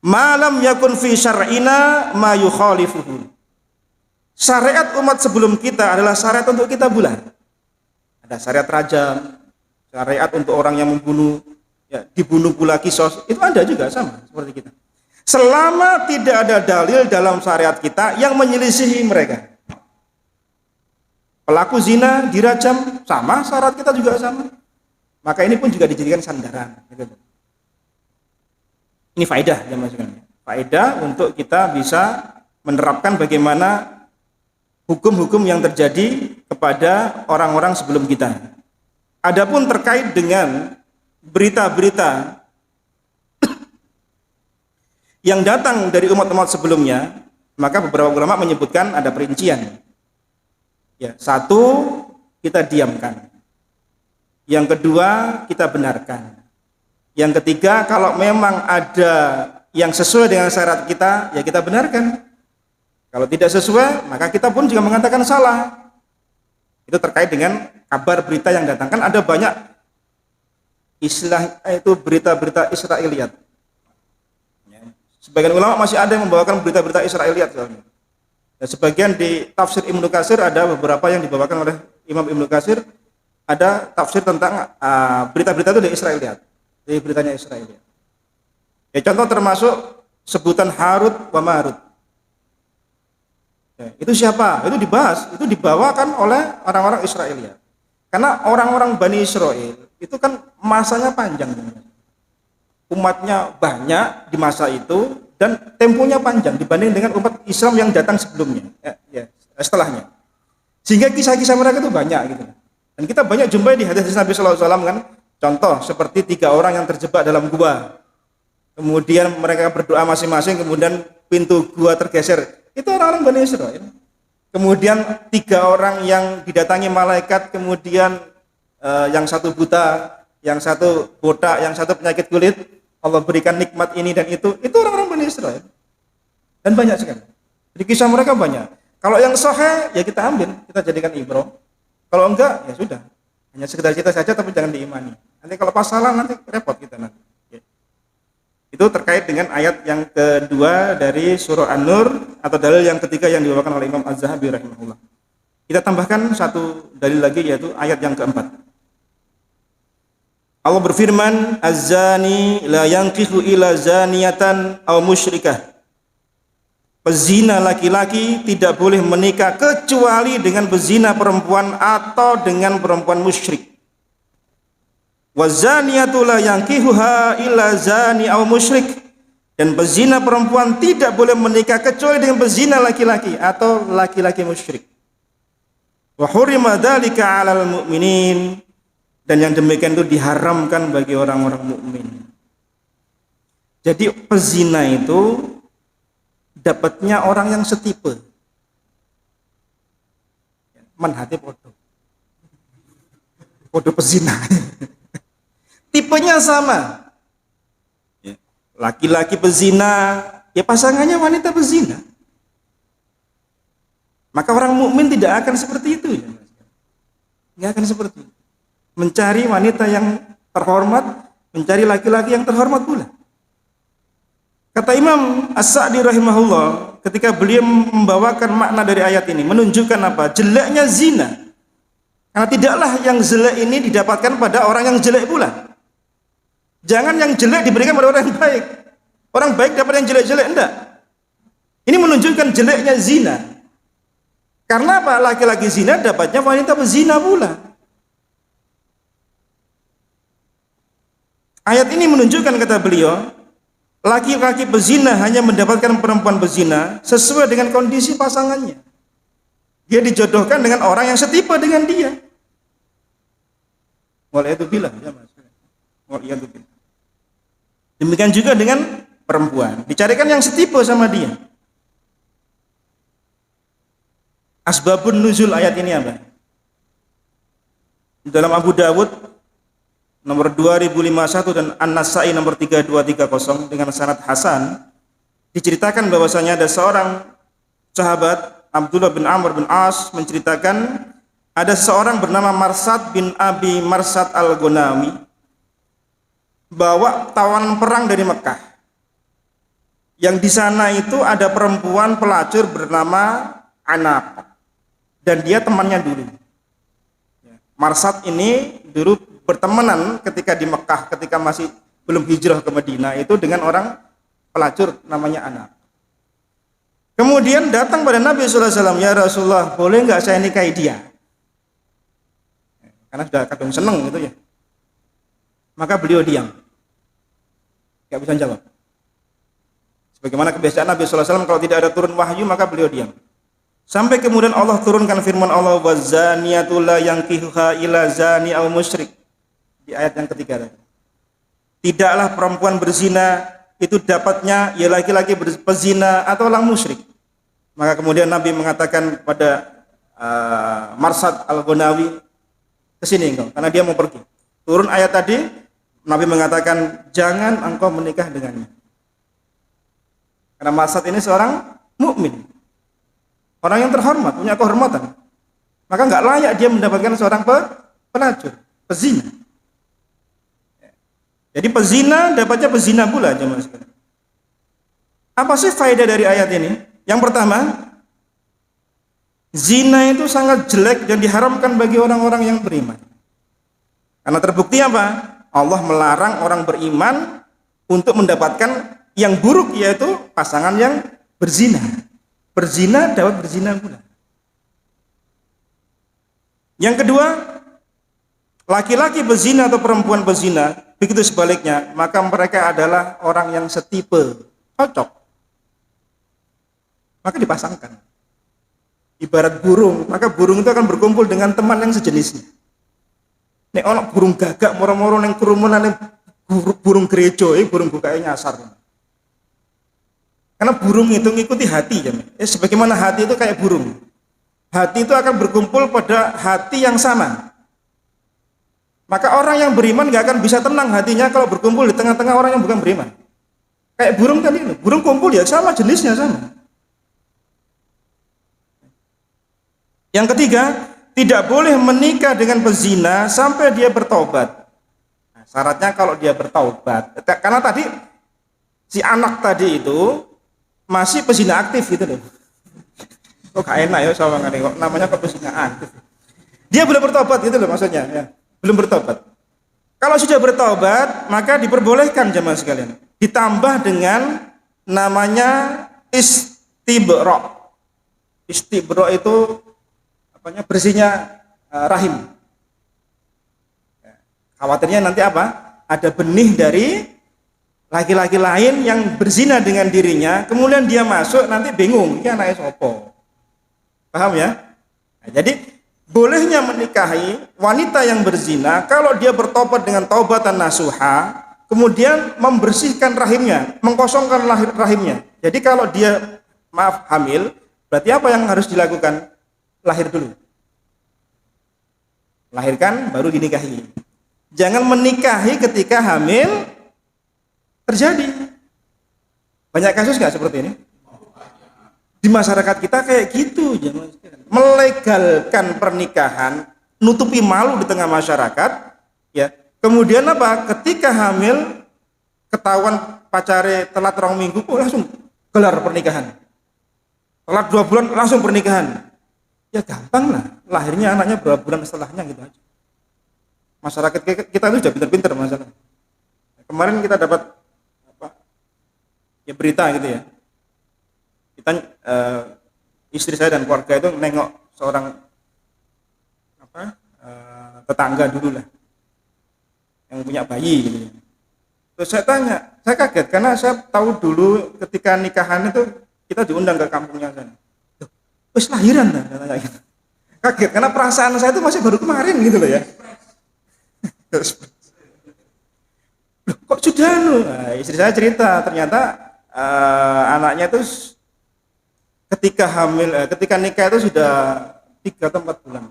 Ma lam yakun fi syar'ina ma yukhalifuhu. Syariat umat sebelum kita adalah syariat untuk kita pula. Ada syariat rajam, syariat untuk orang yang membunuh, ya, dibunuh pula kisos, itu ada juga sama seperti kita. Selama tidak ada dalil dalam syariat kita yang menyelisihi mereka. Pelaku zina dirajam, sama syarat kita juga sama. Maka ini pun juga dijadikan sandaran. Ini faedah ya Mas. Faedah untuk kita bisa menerapkan bagaimana hukum-hukum yang terjadi kepada orang-orang sebelum kita. Adapun terkait dengan berita-berita yang datang dari umat-umat sebelumnya, maka beberapa ulama menyebutkan ada perincian. Ya, satu, kita diamkan. Yang kedua, kita benarkan. Yang ketiga, kalau memang ada yang sesuai dengan syarat kita, ya kita benarkan. Kalau tidak sesuai, maka kita pun juga mengatakan salah. Itu terkait dengan kabar berita yang datang. Kan ada banyak istilah itu berita-berita Israiliyat. Ya. Sebagian ulama masih ada yang membawakan berita-berita Israiliyat. Dan sebagian di tafsir Ibnu Katsir ada beberapa yang dibawakan oleh Imam Ibnu Katsir, ada tafsir tentang berita-berita itu di Israiliyat, di beritanya Israiliyat. Ya, contoh termasuk sebutan Harut wa Marut. Ya, itu siapa? Itu dibahas, itu dibawakan oleh orang-orang Israiliyat. Karena orang-orang Bani Israel itu kan masanya panjang, umatnya banyak di masa itu. Dan temponya panjang dibanding dengan umat Islam yang datang sebelumnya, setelahnya. Sehingga kisah-kisah mereka itu banyak gitu. Dan kita banyak jumpai di hadis Nabi SAW kan. Contoh seperti 3 orang yang terjebak dalam gua. Kemudian mereka berdoa masing-masing, kemudian pintu gua tergeser. Itu orang-orang Bani Israil. Kemudian 3 orang yang didatangi malaikat, kemudian yang satu buta, yang satu botak, yang satu penyakit kulit. Allah berikan nikmat ini dan itu orang-orang Bani Israil. Dan banyak sekali. Jadi kisah mereka banyak. Kalau yang sahih ya kita ambil, kita jadikan ibrah. Kalau enggak ya sudah. Hanya sekedar cerita saja tapi jangan diimani. Nanti kalau pas salah nanti repot kita nanti. Ya. Itu terkait dengan ayat yang kedua dari surah An-Nur atau dalil yang ketiga yang dibawakan oleh Imam Az-Zahabi rahimahullah. Kita tambahkan satu dalil lagi yaitu ayat yang keempat. Allah berfirman, "Az-zani la yankihu ila zaniyatan aw musyrikah." Pezina laki-laki tidak boleh menikah kecuali dengan pezina perempuan atau dengan perempuan musyrik. Wazaniyatu la yankihuha illa zani aw musyrik. Dan pezina perempuan tidak boleh menikah kecuali dengan pezina laki-laki atau laki-laki musyrik. Wa hurima dzalika 'alal mu'minin. Dan yang demikian itu diharamkan bagi orang-orang mukmin. Jadi pezina itu dapatnya orang yang setipe. Menhati podo pezina. Tipenya sama. Laki-laki pezina, ya pasangannya wanita pezina. Maka orang mukmin tidak akan seperti itu, ya. Nggak akan seperti itu. Mencari wanita yang terhormat, mencari laki-laki yang terhormat pula. Kata Imam As-Sa'di rahimahullah, ketika beliau membawakan makna dari ayat ini, menunjukkan apa? Jeleknya zina. Karena tidaklah yang jelek ini didapatkan pada orang yang jelek pula. Jangan yang jelek diberikan pada orang yang baik. Orang baik dapat yang jelek-jelek, enggak. Ini menunjukkan jeleknya zina. Karena apa? Laki-laki zina dapatnya wanita pezina pula. Ayat ini menunjukkan, kata beliau, laki-laki pezina hanya mendapatkan perempuan pezina sesuai dengan kondisi pasangannya. Dia dijodohkan dengan orang yang setipe dengan dia. Waliyadzubillah, ya Mas. Waliyadzubillah. Demikian juga dengan perempuan, dicarikan yang setipe sama dia. Asbabun nuzul ayat ini apa? Dalam Abu Dawud nomor 2051 dan An-Nasai nomor 3230 dengan sanad hasan diceritakan bahwasanya ada seorang sahabat Abdullah bin Amr bin As menceritakan ada seorang bernama Marsad bin Abi Marsad al-Ghunawi bawa tawanan perang dari Mekah. Yang di sana itu ada perempuan pelacur bernama Anaq dan dia temannya dulu. Marsad ini dulu bertemanan ketika di Mekah, ketika masih belum hijrah ke Madinah itu dengan orang pelacur namanya Anaq. Kemudian datang pada Nabi sallallahu alaihi wasallam, "Ya Rasulullah, boleh nggak saya nikahi dia?" Karena sudah kadung seneng gitu ya. Maka beliau diam, nggak bisa jawab. Sebagaimana kebiasaan Nabi sallallahu alaihi wasallam, kalau tidak ada turun wahyu maka beliau diam. Sampai kemudian Allah turunkan firman Allah, "Wazaniyatu la yankihuha illa zani aw musyrik." Di ayat yang ketiga tadi. Tidaklah perempuan berzina itu dapatnya ya laki-laki berzina atau orang musyrik. Maka kemudian Nabi mengatakan pada Marsad al-Ghunawi, "Kesini engkau," karena dia mau pergi. Turun ayat tadi, Nabi mengatakan, "Jangan engkau menikah dengannya." Karena Marsad ini seorang mukmin, orang yang terhormat, punya kehormatan. Maka nggak layak dia mendapatkan seorang pelacur, pezina. Jadi pezina dapatnya pezina pula, jemaah sekalian. Apa sih faedah dari ayat ini? Yang pertama, zina itu sangat jelek dan diharamkan bagi orang-orang yang beriman. Karena terbukti apa? Allah melarang orang beriman untuk mendapatkan yang buruk, yaitu pasangan yang berzina. Berzina dapat berzina pula. Yang kedua, laki-laki berzina atau perempuan berzina, begitu sebaliknya, maka mereka adalah orang yang setipe, cocok. Maka dipasangkan. Ibarat burung, maka burung itu akan berkumpul dengan teman yang sejenisnya. Nek ono burung gagak moro-moro ning kerumunan burung gereja, burung bukanya nyasar. Karena burung itu ngikuti hati, ya. Sebagaimana hati itu kayak burung. Hati itu akan berkumpul pada hati yang sama. Maka orang yang beriman gak akan bisa tenang hatinya kalau berkumpul di tengah-tengah orang yang bukan beriman. Kayak burung tadi, burung kumpul ya sama, jenisnya sama. Yang ketiga, tidak boleh menikah dengan pezina sampai dia bertobat. Nah, syaratnya kalau dia bertobat, karena tadi si anak tadi itu masih pezina aktif gitu loh. Kok gak enak ya sama kok namanya kok pezina aktif. Dia belum bertobat gitu loh maksudnya, ya. Belum bertobat. Kalau sudah bertaubat, maka diperbolehkan jemaah sekalian. Ditambah dengan namanya istibra. Istibra itu bersihnya rahim. Khawatirnya nanti ada benih dari laki-laki lain yang berzina dengan dirinya, kemudian dia masuk, nanti bingung, ini anaknya sopo. Paham ya? Nah, jadi bolehnya menikahi wanita yang berzina kalau dia bertobat dengan taubatan nasuha, kemudian membersihkan rahimnya, mengkosongkan rahimnya. Jadi kalau dia hamil, berarti apa yang harus dilakukan? Lahir dulu. Lahirkan baru dinikahi. Jangan menikahi ketika hamil terjadi. Banyak kasus nggak seperti ini? Di masyarakat kita kayak gitu, melegalkan pernikahan, nutupi malu di tengah masyarakat, ya. Kemudian ketika hamil ketahuan pacare telat 2 minggu, langsung gelar pernikahan. Telat 2 bulan langsung pernikahan. Ya gampang lah, lahirnya anaknya berapa bulan setelahnya gitu aja. Masyarakat kita itu sudah pinter-pinter masalah. Kemarin kita dapat berita gitu ya. Kita istri saya dan keluarga itu nengok seorang tetangga dulu lah yang punya bayi gitu ya. Terus saya tanya, saya kaget karena saya tahu dulu ketika nikahan itu kita diundang ke kampungnya sana. Terus lahiran lah, saya tanya gitu. Kaget karena perasaan saya itu masih baru kemarin gitu loh ya. Loh, kok sudah istri saya cerita ternyata anaknya itu ketika hamil, ketika nikah itu sudah 3 atau 4 bulan.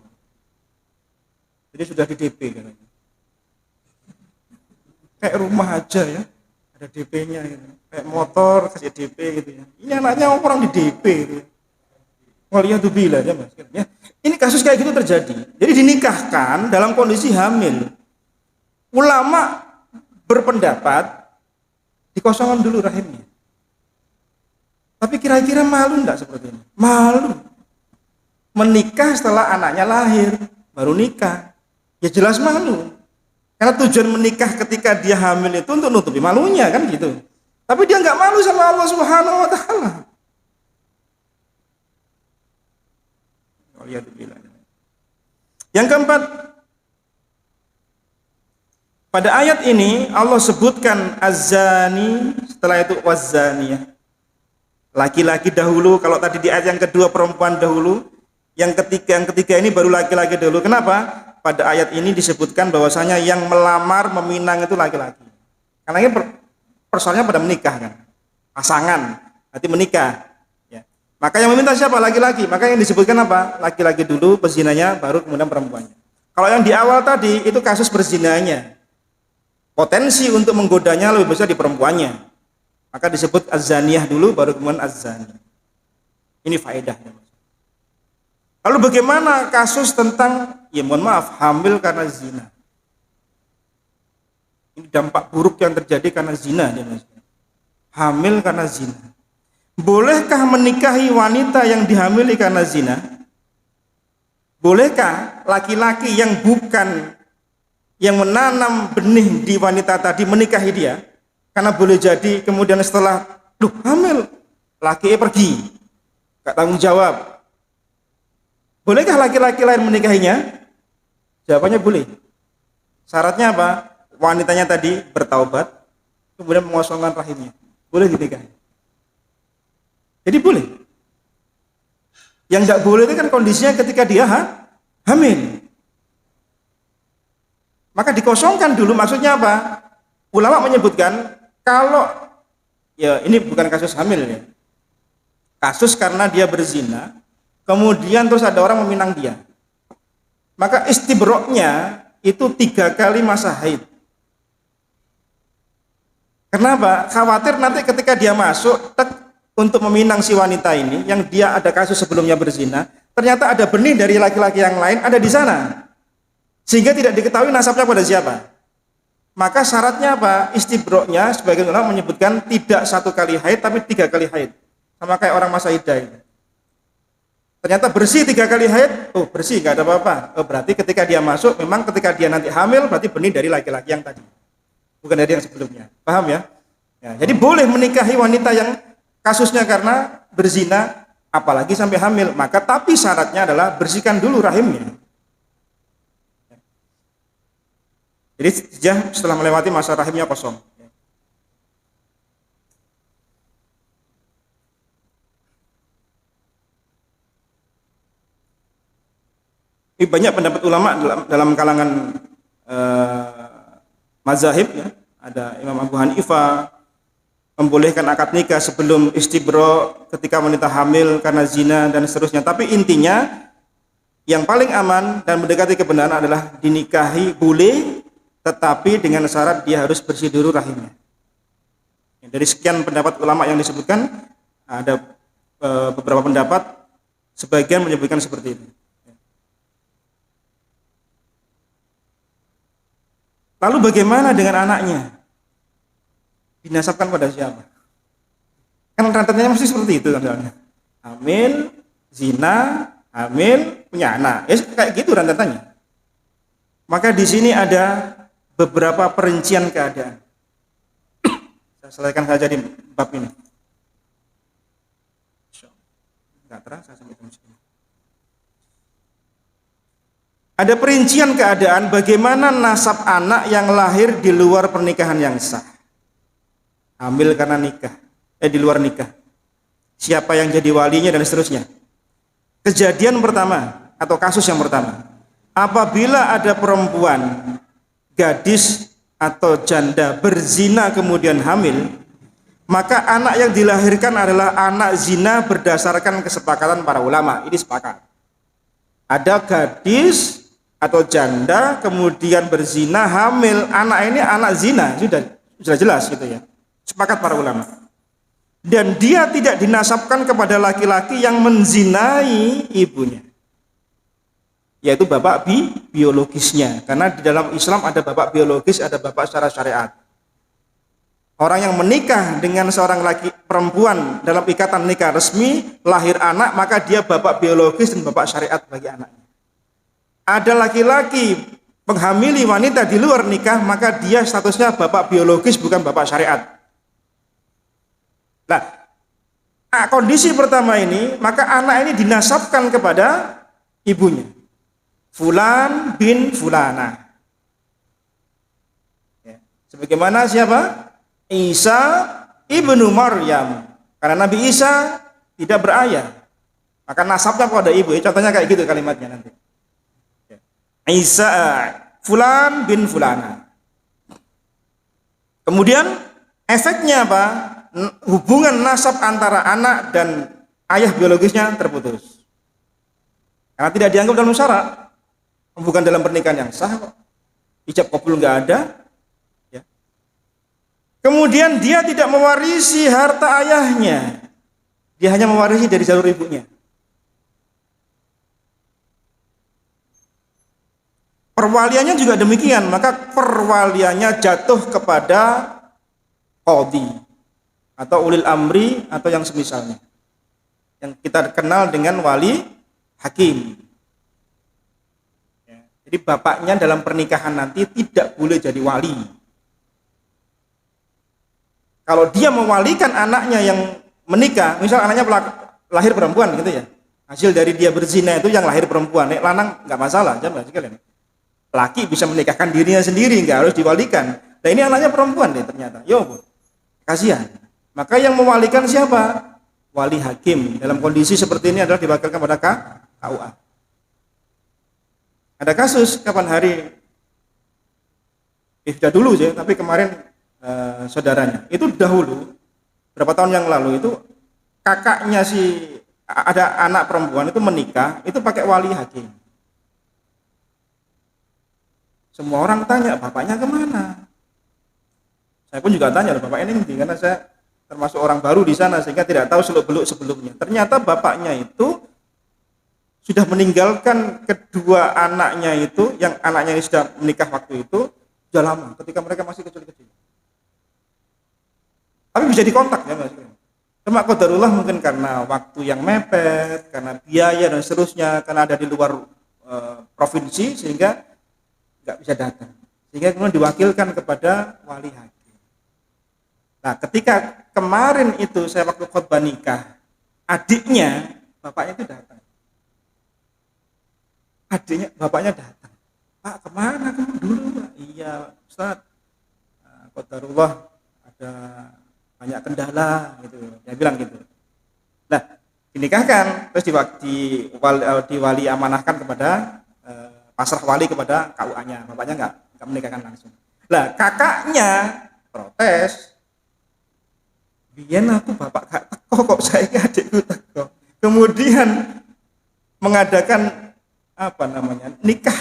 Jadi sudah di DP katanya. Kayak rumah aja ya, ada DP-nya gitu. Kayak motor kasih DP gitu ya. Ini anaknya orang di DP gitu ya. Waliyadzubillah ya Mas. Ya. Ini kasus kayak gitu terjadi. Jadi dinikahkan dalam kondisi hamil. Ulama berpendapat dikosongkan dulu rahimnya. Tapi kira-kira malu enggak seperti ini? Malu. Menikah setelah anaknya lahir, baru nikah. Ya jelas malu. Karena tujuan menikah ketika dia hamil itu untuk nutupi malunya kan gitu. Tapi dia enggak malu sama Allah Subhanahu wa taala. Yang keempat, pada ayat ini Allah sebutkan az-zani, setelah itu waz-zaniyah. Laki-laki dahulu, kalau tadi di ayat yang kedua perempuan dahulu, yang ketiga ini baru laki-laki dahulu. Kenapa? Pada ayat ini disebutkan bahwasanya yang melamar meminang itu laki-laki. Karena ini persoalannya pada menikah kan, pasangan, nanti menikah. Ya. Maka yang meminta siapa? Laki-laki. Maka yang disebutkan apa? Laki-laki dulu pezinanya, baru kemudian perempuannya. Kalau yang di awal tadi itu kasus berzinanya, potensi untuk menggodanya lebih besar di perempuannya. Maka disebut az-zaniyah dulu, baru kemudian az-zani. Ini faedahnya. Lalu bagaimana kasus tentang, ya mohon maaf, hamil karena zina? Ini dampak buruk yang terjadi karena zina. Hamil karena zina. Bolehkah menikahi wanita yang dihamili karena zina? Bolehkah laki-laki yang bukan yang menanam benih di wanita tadi menikahi dia? Karena boleh jadi kemudian setelah hamil, laki pergi, gak tanggung jawab. Bolehkah laki-laki lain menikahinya? Jawabannya boleh. Syaratnya apa? Wanitanya tadi bertaubat, kemudian mengosongkan rahimnya. Boleh dinikahi. Jadi boleh. Yang tidak boleh itu kan kondisinya ketika dia hamil. Maka dikosongkan dulu, maksudnya apa? Ulama menyebutkan kalau, ya ini bukan kasus hamil ya. Kasus karena dia berzina, kemudian terus ada orang meminang dia. Maka istibroknya itu 3 kali masa haid. Kenapa? Khawatir nanti ketika dia masuk untuk meminang si wanita ini, yang dia ada kasus sebelumnya berzina, ternyata ada benih dari laki-laki yang lain ada di sana, sehingga tidak diketahui nasabnya pada siapa. Maka syaratnya apa? Istibroknya sebagian ulama menyebutkan tidak 1 kali haid tapi 3 kali haid, sama kayak orang masa iddah. Ternyata bersih 3 kali haid, oh bersih, nggak ada apa-apa. Oh, berarti ketika dia masuk, memang ketika dia nanti hamil, berarti benih dari laki-laki yang tadi, bukan dari yang sebelumnya. Paham ya? Ya, jadi boleh menikahi wanita yang kasusnya karena berzina, apalagi sampai hamil. Maka tapi syaratnya adalah bersihkan dulu rahimnya. Jadi setelah melewati masa rahimnya kosong. Ini banyak pendapat ulama dalam kalangan mazahib ya. Ada Imam Abu Hanifah membolehkan akad nikah sebelum istibro ketika wanita hamil karena zina dan seterusnya. Tapi intinya yang paling aman dan mendekati kebenaran adalah dinikahi boleh, tetapi dengan syarat dia harus bersih dulu rahimnya. Dari sekian pendapat ulama yang disebutkan, ada beberapa pendapat, sebagian menyebutkan seperti itu. Lalu bagaimana dengan anaknya? Dinasabkan pada siapa? Kan rentetannya mesti seperti itu kan? Hamil, zina, hamil, punya anak. Ya kayak gitu rentetannya. Maka di sini ada beberapa perincian keadaan. Saya selesaikan saja di bab ini. Enggak terasa sampai jam segini. Ada perincian keadaan bagaimana nasab anak yang lahir di luar pernikahan yang sah. Hamil karena nikah, di luar nikah. Siapa yang jadi walinya dan seterusnya. Kejadian pertama atau kasus yang pertama. Apabila ada perempuan, gadis atau janda berzina kemudian hamil, maka anak yang dilahirkan adalah anak zina berdasarkan kesepakatan para ulama. Ini sepakat. Ada gadis atau janda kemudian berzina hamil, anak ini anak zina, sudah jelas gitu ya, sepakat para ulama. Dan dia tidak dinasabkan kepada laki-laki yang menzinai ibunya, yaitu bapak biologisnya, karena di dalam Islam ada bapak biologis, ada bapak secara syariat. Orang yang menikah dengan seorang laki perempuan dalam ikatan nikah resmi, lahir anak, maka dia bapak biologis dan bapak syariat bagi anaknya. Ada laki-laki menghamili wanita di luar nikah, maka dia statusnya bapak biologis bukan bapak syariat. Nah, kondisi pertama ini, maka anak ini dinasabkan kepada ibunya. Fulan bin Fulana. Ya. Sebagaimana siapa? Isa ibnu Maryam. Karena Nabi Isa tidak berayah, maka nasabnya kepada ibu. Contohnya kayak gitu kalimatnya nanti. Isa Fulan bin Fulana. Kemudian efeknya apa? Hubungan nasab antara anak dan ayah biologisnya terputus. Karena tidak dianggap dalam syarat. Bukan dalam pernikahan yang sah kok. Ijab qabul enggak ada. Ya. Kemudian dia tidak mewarisi harta ayahnya. Dia hanya mewarisi dari jalur ibunya. Perwaliannya juga demikian, maka perwaliannya jatuh kepada qadhi atau ulil amri atau yang semisalnya, yang kita kenal dengan wali hakim. Ya, jadi bapaknya dalam pernikahan nanti tidak boleh jadi wali. Kalau dia mewalikan anaknya yang menikah, misal anaknya lahir perempuan gitu ya, hasil dari dia berzina itu yang lahir perempuan, lanang nggak masalah, jangan sekalian. Laki bisa menikahkan dirinya sendiri, nggak harus diwalikan. Nah ini anaknya perempuan deh ternyata. Yo, kasihan. Maka yang mewalikan siapa? Wali hakim. Dalam kondisi seperti ini adalah diwakilkan pada KUA. Ada kasus kapan hari? Sudah dulu sih, tapi kemarin saudaranya. Itu dahulu, berapa tahun yang lalu itu kakaknya ada anak perempuan itu menikah, itu pakai wali hakim. Semua orang tanya, bapaknya kemana? Saya pun juga tanya, bapak ini karena saya termasuk orang baru di sana sehingga tidak tahu seluk-beluk sebelumnya. Ternyata bapaknya itu sudah meninggalkan kedua anaknya itu, yang anaknya ini sudah menikah waktu itu, sudah lama, ketika mereka masih kecil-kecil. Tapi bisa dikontak ya Mas. Cuma qadarullah mungkin karena waktu yang mepet, karena biaya dan seterusnya, karena ada di luar provinsi sehingga nggak bisa datang. Sehingga kemudian diwakilkan kepada wali hakim. Nah, ketika kemarin itu saya waktu khutbah nikah, adiknya, bapaknya itu datang. Adiknya, bapaknya datang. Pak, kemana kamu dulu, Pak? Iya, Ustaz. Qadarullah ada banyak kendala gitu. Dia bilang gitu. Nah, dinikahkan terus diwali amanahkan kepada pasrah wali kepada KUA-nya. Bapaknya enggak menikahkan langsung. Lah, kakaknya protes. Biyen aku bapak gak teko kok saiki adikku teko. Kemudian mengadakan nikah.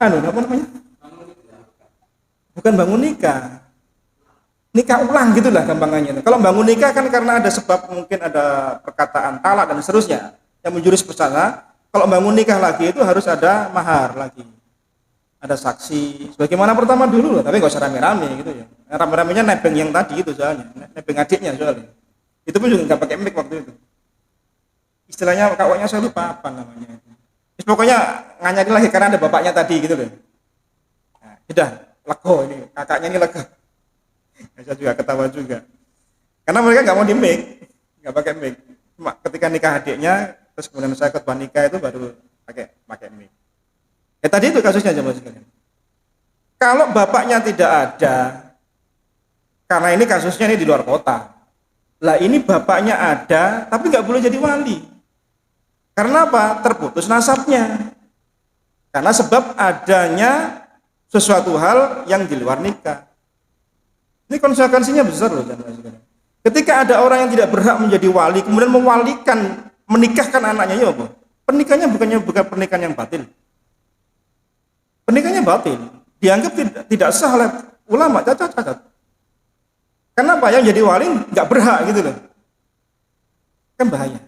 Apa namanya? Bukan bangun nikah. Nikah ulang gitulah gampangannya. Kalau bangun nikah kan karena ada sebab, mungkin ada perkataan talak dan seterusnya yang menjurus ke sana. Kalau bangun nikah lagi itu harus ada mahar lagi, ada saksi. Sebagaimana pertama dulu loh, tapi nggak usah rame-rame gitu ya. Rame-ramenya nebeng yang tadi itu soalnya, nebeng adiknya soalnya. Itu pun juga nggak pakai mic waktu itu. Istilahnya kawannya saya lupa apa namanya. Pokoknya nganyari lagi karena ada bapaknya tadi gitu loh. Nah, sudah lego ini, kakaknya ini lego. Saya juga ketawa juga. Karena mereka nggak mau di mic, nggak pakai mic. Cuma ketika nikah adiknya, terus kemudian saya khutbah nikah itu baru pakai mic. Tadi itu kasusnya jemaah sekalian. Kalau bapaknya tidak ada, karena ini kasusnya ini di luar kota. Lah ini bapaknya ada, tapi nggak boleh jadi wali. Karena apa? Terputus nasabnya. Karena sebab adanya sesuatu hal yang di luar nikah. Ini konsekuensinya besar loh jemaah sekalian. Ketika ada orang yang tidak berhak menjadi wali, kemudian menikahkan anaknya, ya apa? Pernikahannya bukan pernikahan yang batil. Pernikahannya batil. Dianggap tidak sah oleh ulama, cacat. Kenapa? Yang jadi wali nggak berhak gitu loh. Kan bahaya.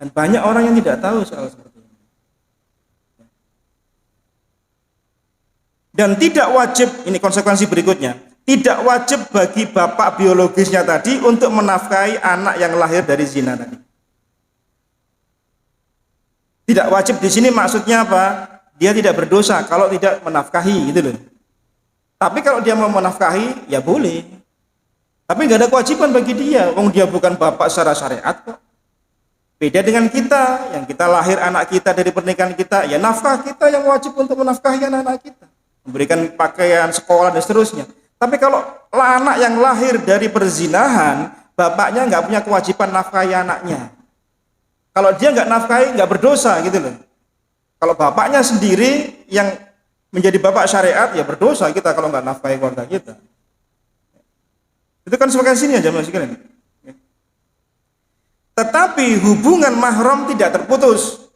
Dan banyak orang yang tidak tahu soal seperti ini. Dan tidak wajib, ini konsekuensi berikutnya, tidak wajib bagi bapak biologisnya tadi untuk menafkahi anak yang lahir dari zina tadi. Tidak wajib di sini maksudnya apa? Dia tidak berdosa kalau tidak menafkahi gitu loh. Tapi kalau dia mau menafkahi, ya boleh. Tapi nggak ada kewajiban bagi dia. Wong dia bukan bapak secara syariat kok. Beda dengan kita, yang kita lahir anak kita dari pernikahan kita, ya nafkah kita yang wajib untuk menafkahi anak kita. Memberikan pakaian, sekolah dan seterusnya. Tapi kalau anak yang lahir dari perzinahan, bapaknya nggak punya kewajiban nafkahi anaknya. Kalau dia nggak nafkahi, nggak berdosa gitu loh. Kalau bapaknya sendiri yang menjadi bapak syariat, ya berdosa kita kalau nggak nafkahi keluarga kita. Itu kan konsekuensinya jemaah sekalian. Tetapi hubungan mahram tidak terputus.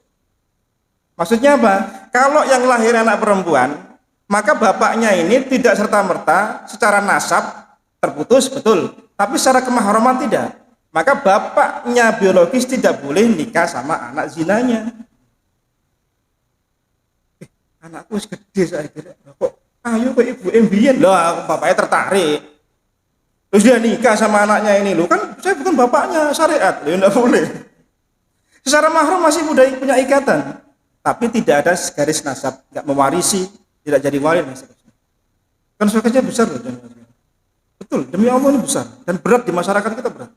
Maksudnya apa? Kalau yang lahir anak perempuan, maka bapaknya ini tidak serta-merta secara nasab terputus, betul. Tapi secara kemahraman tidak. Maka bapaknya biologis tidak boleh nikah sama anak zinanya. Anakku gede saya kira. Kok ayo ke ibu embien lah, bapaknya tertarik. Terus dia nikah sama anaknya ini, loh kan saya bukan bapaknya syariat, loh enggak boleh. Secara mahram masih punya ikatan, tapi tidak ada garis nasab, enggak mewarisi, tidak jadi wali dan seterusnya. Konsekuensinya besar loh. Betul, demi Allah ini besar dan berat di masyarakat kita berat.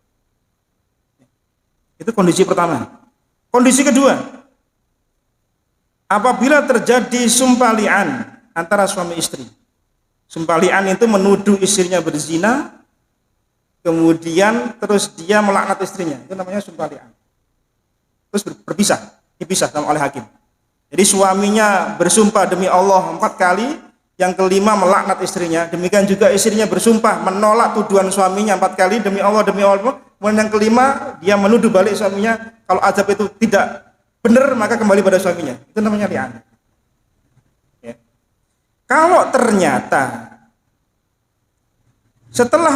Itu kondisi pertama. Kondisi kedua, apabila terjadi sumpah li'an antara suami istri. Sumpah li'an itu menuduh istrinya berzina, kemudian terus dia melaknat istrinya, itu namanya sumpah li'an. Terus dipisah sama oleh hakim. Jadi suaminya bersumpah demi Allah 4 kali, yang kelima melaknat istrinya. Demikian juga istrinya bersumpah menolak tuduhan suaminya 4 kali demi Allah. Kemudian yang kelima dia menuduh balik suaminya, kalau azab itu tidak benar maka kembali pada suaminya. Itu namanya li'an. Ya. Kalau ternyata setelah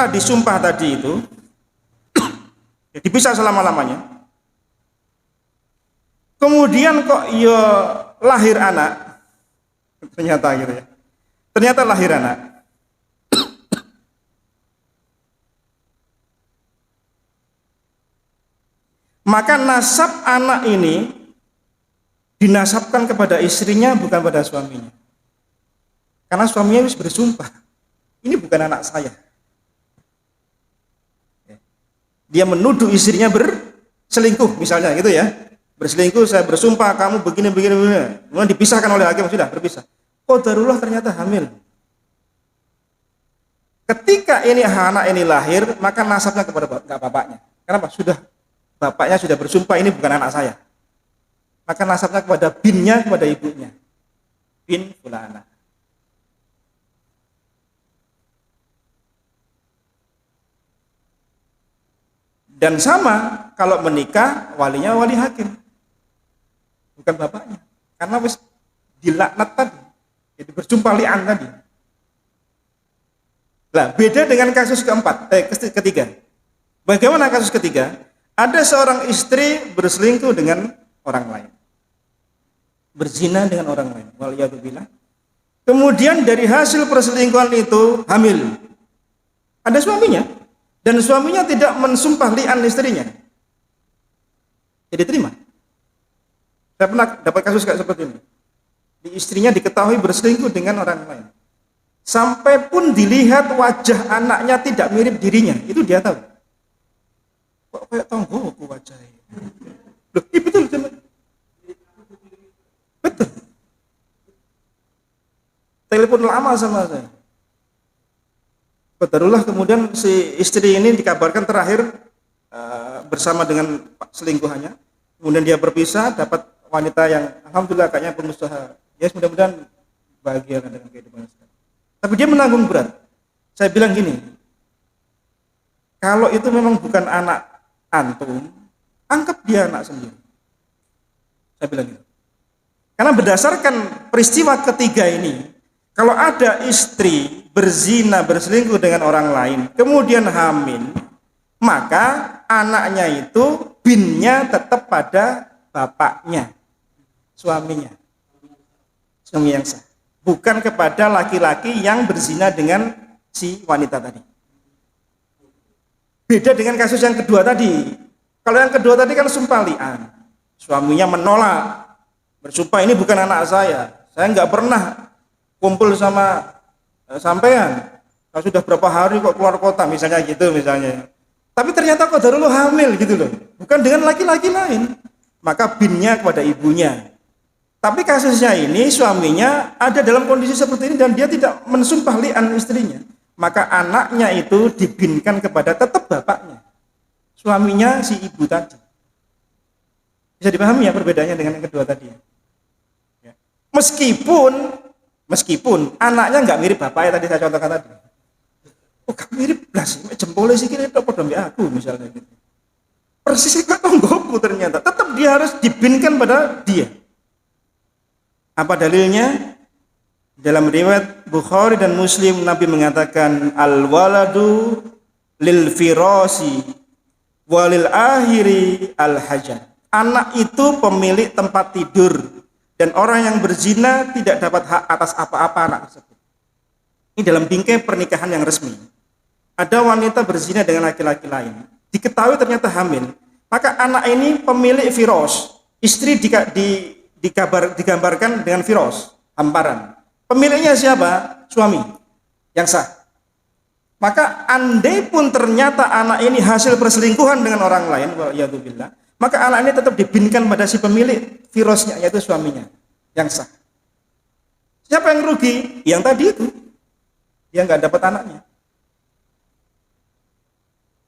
disumpah tadi itu ya dipisah selama-lamanya, kemudian kok ya lahir anak, ternyata lahir anak, maka nasab anak ini dinasabkan kepada istrinya, bukan pada suaminya. Karena suaminya harus bersumpah, ini bukan anak saya. Dia menuduh istrinya berselingkuh misalnya gitu ya. Berselingkuh, saya bersumpah kamu begini. Kemudian dipisahkan oleh hakim, sudah berpisah. Qadarullah ternyata hamil. Ketika ini anak ini lahir, maka nasabnya kepada bapaknya. Kenapa? Bapaknya sudah bersumpah ini bukan anak saya. Maka nasabnya kepada binnya, kepada ibunya. Bin fulana. Dan sama kalau menikah walinya wali hakim, bukan bapaknya, karena wis dilaknat tadi, jadi bersumpah li'an tadi. Nah, beda dengan kasus ketiga. Bagaimana kasus ketiga? Ada seorang istri berselingkuh dengan orang lain, berzina dengan orang lain, waliyadzubillah. Kemudian dari hasil perselingkuhan itu hamil. Ada suaminya. Dan suaminya tidak mensumpah li'an istrinya. Jadi terima. Saya pernah dapat kasus kayak seperti ini. Di istrinya diketahui berselingkuh dengan orang lain. Sampai pun dilihat wajah anaknya tidak mirip dirinya. Itu dia tahu. Kok kayak tonggoku wajahnya. Loh, iya betul. Betul. Telepon lama sama saya. Qadarullah kemudian si istri ini dikabarkan terakhir bersama dengan selingkuhannya. Kemudian dia berpisah, dapat wanita yang alhamdulillah kayaknya pengusaha. Ya mudah-mudahan bahagia dengan kehidupannya sekarang. Tapi dia menanggung berat. Saya bilang gini, kalau itu memang bukan anak antum, anggap dia anak sendiri. Saya bilang gitu. Karena berdasarkan peristiwa ketiga ini, kalau ada istri berzina, berselingkuh dengan orang lain, kemudian hamil, maka anaknya itu binnya tetap pada bapaknya, suaminya, suami yang sah, bukan kepada laki-laki yang berzina dengan si wanita tadi. Beda dengan kasus yang kedua tadi. Kalau yang kedua tadi kan sumpah li'an, suaminya menolak, bersumpah ini bukan anak saya nggak pernah kumpul sama sampean, sudah berapa hari kok keluar kota misalnya gitu misalnya. Tapi ternyata qadarullah hamil gitu loh, bukan dengan laki-laki lain, maka binnya kepada ibunya. Tapi kasusnya ini suaminya ada dalam kondisi seperti ini dan dia tidak mensumpah li'an istrinya, maka anaknya itu dibinkan kepada tetap bapaknya, suaminya si ibu tadi. Bisa dipahami ya perbedaannya dengan yang kedua tadi ya. Meskipun anaknya nggak mirip bapaknya tadi saya contohkan tadi. Oh, gak mirip belas, jempolnya sih kira itu pada aku misalnya gitu. Persis kayak tonggoku ternyata. Tetap dia harus dibinkan pada dia. Apa dalilnya? Dalam riwayat Bukhari dan Muslim Nabi mengatakan al-waladu lil firasi walil akhiri al-hajar. Anak itu pemilik tempat tidur. Dan orang yang berzina tidak dapat hak atas apa-apa anak tersebut. Ini dalam bingkai pernikahan yang resmi. Ada wanita berzina dengan laki-laki lain, diketahui ternyata hamil, maka anak ini pemilik firos. Istri digambarkan dengan firos, hamparan. Pemiliknya siapa? Suami yang sah. Maka andai pun ternyata anak ini hasil perselingkuhan dengan orang lain, waliyadzubillah, maka anak ini tetap dibinkan pada si pemilik firosnya, yaitu suaminya yang sah. Siapa yang rugi? Yang tadi itu, dia nggak dapat anaknya.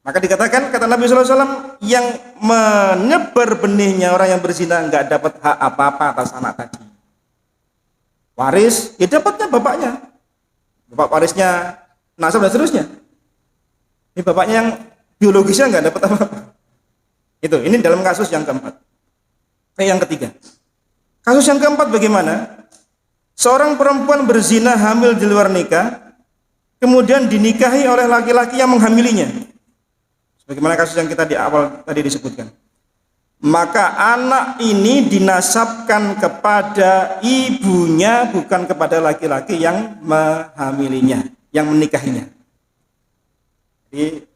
Maka dikatakan, kata Nabi SAW, yang menyebar benihnya orang yang berzina nggak dapat hak apa-apa atas anak tadi. Waris, ya dapatnya bapaknya, bapak warisnya, nasab dan seterusnya. Ini bapaknya yang biologisnya nggak dapat apa-apa. Ini dalam kasus yang keempat. Yang ketiga, kasus yang keempat bagaimana? Seorang perempuan berzina hamil di luar nikah, kemudian dinikahi oleh laki-laki yang menghamilinya. Sebagaimana kasus yang kita di awal tadi disebutkan. Maka anak ini dinasabkan kepada ibunya, bukan kepada laki-laki yang menghamilinya, yang menikahinya. Jadi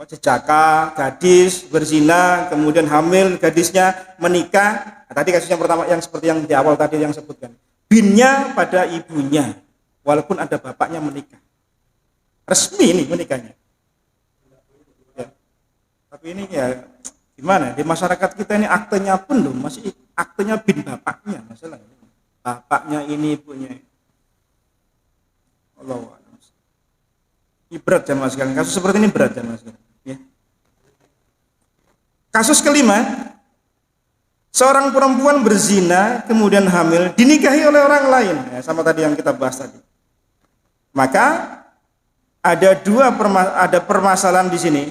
jejaka, gadis berzina, kemudian hamil gadisnya, menikah. Nah, tadi kasus yang pertama yang seperti yang di awal tadi yang sebutkan. Binnya pada ibunya, walaupun ada bapaknya menikah. Resmi ini menikahnya. Ya. Tapi ini ya gimana? Di masyarakat kita ini aktenya pun loh, masih aktenya bin bapaknya masalah. Bapaknya ini ibunya. Allah. Ini berat jamaah sekalian. Kasus seperti ini berat jamaah sekalian. Ya. Kasus kelima, seorang perempuan berzina kemudian hamil dinikahi oleh orang lain, ya, sama tadi yang kita bahas tadi. Maka ada permasalahan di sini.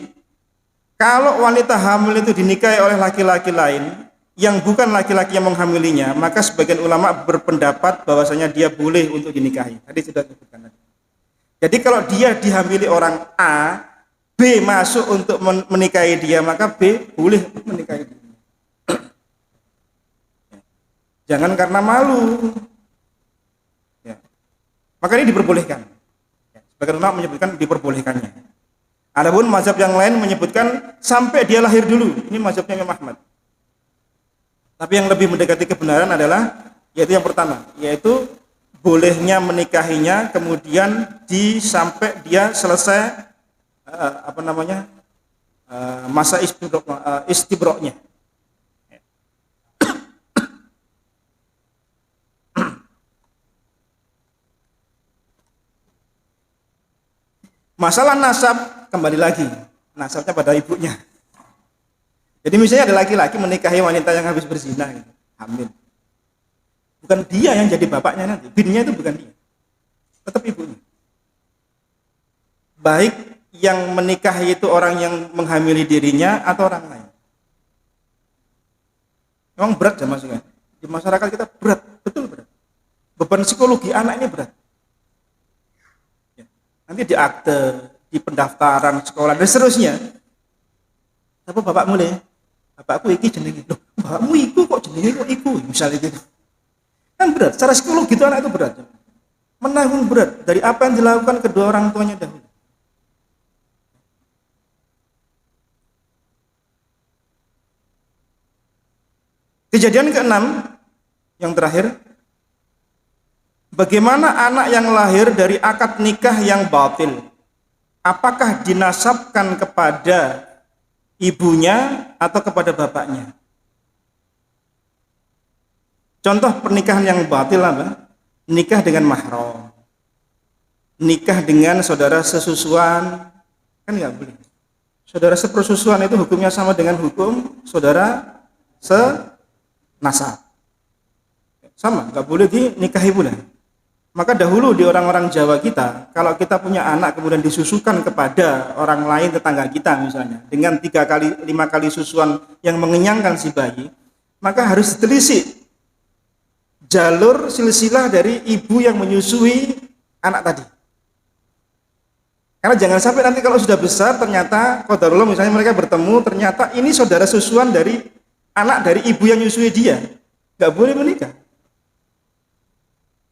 Kalau wanita hamil itu dinikahi oleh laki-laki lain yang bukan laki-laki yang menghamilinya, maka sebagian ulama berpendapat bahwasanya dia boleh untuk dinikahi. Tadi sudah disebutkan. Jadi kalau dia dihamili orang A, B masuk untuk menikahi dia, maka B boleh menikahi dia. Jangan karena malu. Ya. Maka ini diperbolehkan. Sebagian ulama menyebutkan diperbolehkannya. Adapun mazhab yang lain menyebutkan sampai dia lahir dulu. Ini mazhabnya Imam Ahmad. Tapi yang lebih mendekati kebenaran adalah yaitu yang pertama, yaitu bolehnya menikahinya kemudian sampai dia selesai masa istibroknya. Masalah nasab kembali lagi, nasabnya pada ibunya. Jadi misalnya ada laki-laki menikahi wanita yang habis berzina, hamil. Bukan dia yang jadi bapaknya nanti, binnya itu bukan dia, tetap ibunya. Baik yang menikahi itu orang yang menghamili dirinya atau orang lain. Memang berat ya mas, di masyarakat kita berat, betul berat. Beban psikologi anak ini berat. Ya. Nanti di akte, di pendaftaran sekolah dan seterusnya. Apa bapak mulai? Bapakku iki jenenge. Loh, bapakmu iku kok jenenge kok iku? Misalnya gitu. Kan berat, secara psikologi itu anak itu berat. Menanggung berat dari apa yang dilakukan kedua orang tuanya dahulu. Kejadian keenam, yang terakhir, bagaimana anak yang lahir dari akad nikah yang batil? Apakah dinasabkan kepada ibunya atau kepada bapaknya? Contoh pernikahan yang batil apa? Nikah dengan mahram, nikah dengan saudara sesusuan, kan nggak boleh. Saudara sepersusuan itu hukumnya sama dengan hukum saudara senasab, sama, nggak boleh dinikahi pula. Maka dahulu di orang-orang Jawa kita, kalau kita punya anak kemudian disusukan kepada orang lain tetangga kita misalnya, dengan 3 kali 5 kali susuan yang mengenyangkan si bayi, maka harus ditelisik jalur silsilah dari ibu yang menyusui anak tadi. Karena jangan sampai nanti kalau sudah besar ternyata qadarullah misalnya mereka bertemu ternyata ini saudara susuan dari anak dari ibu yang menyusui dia, nggak boleh menikah.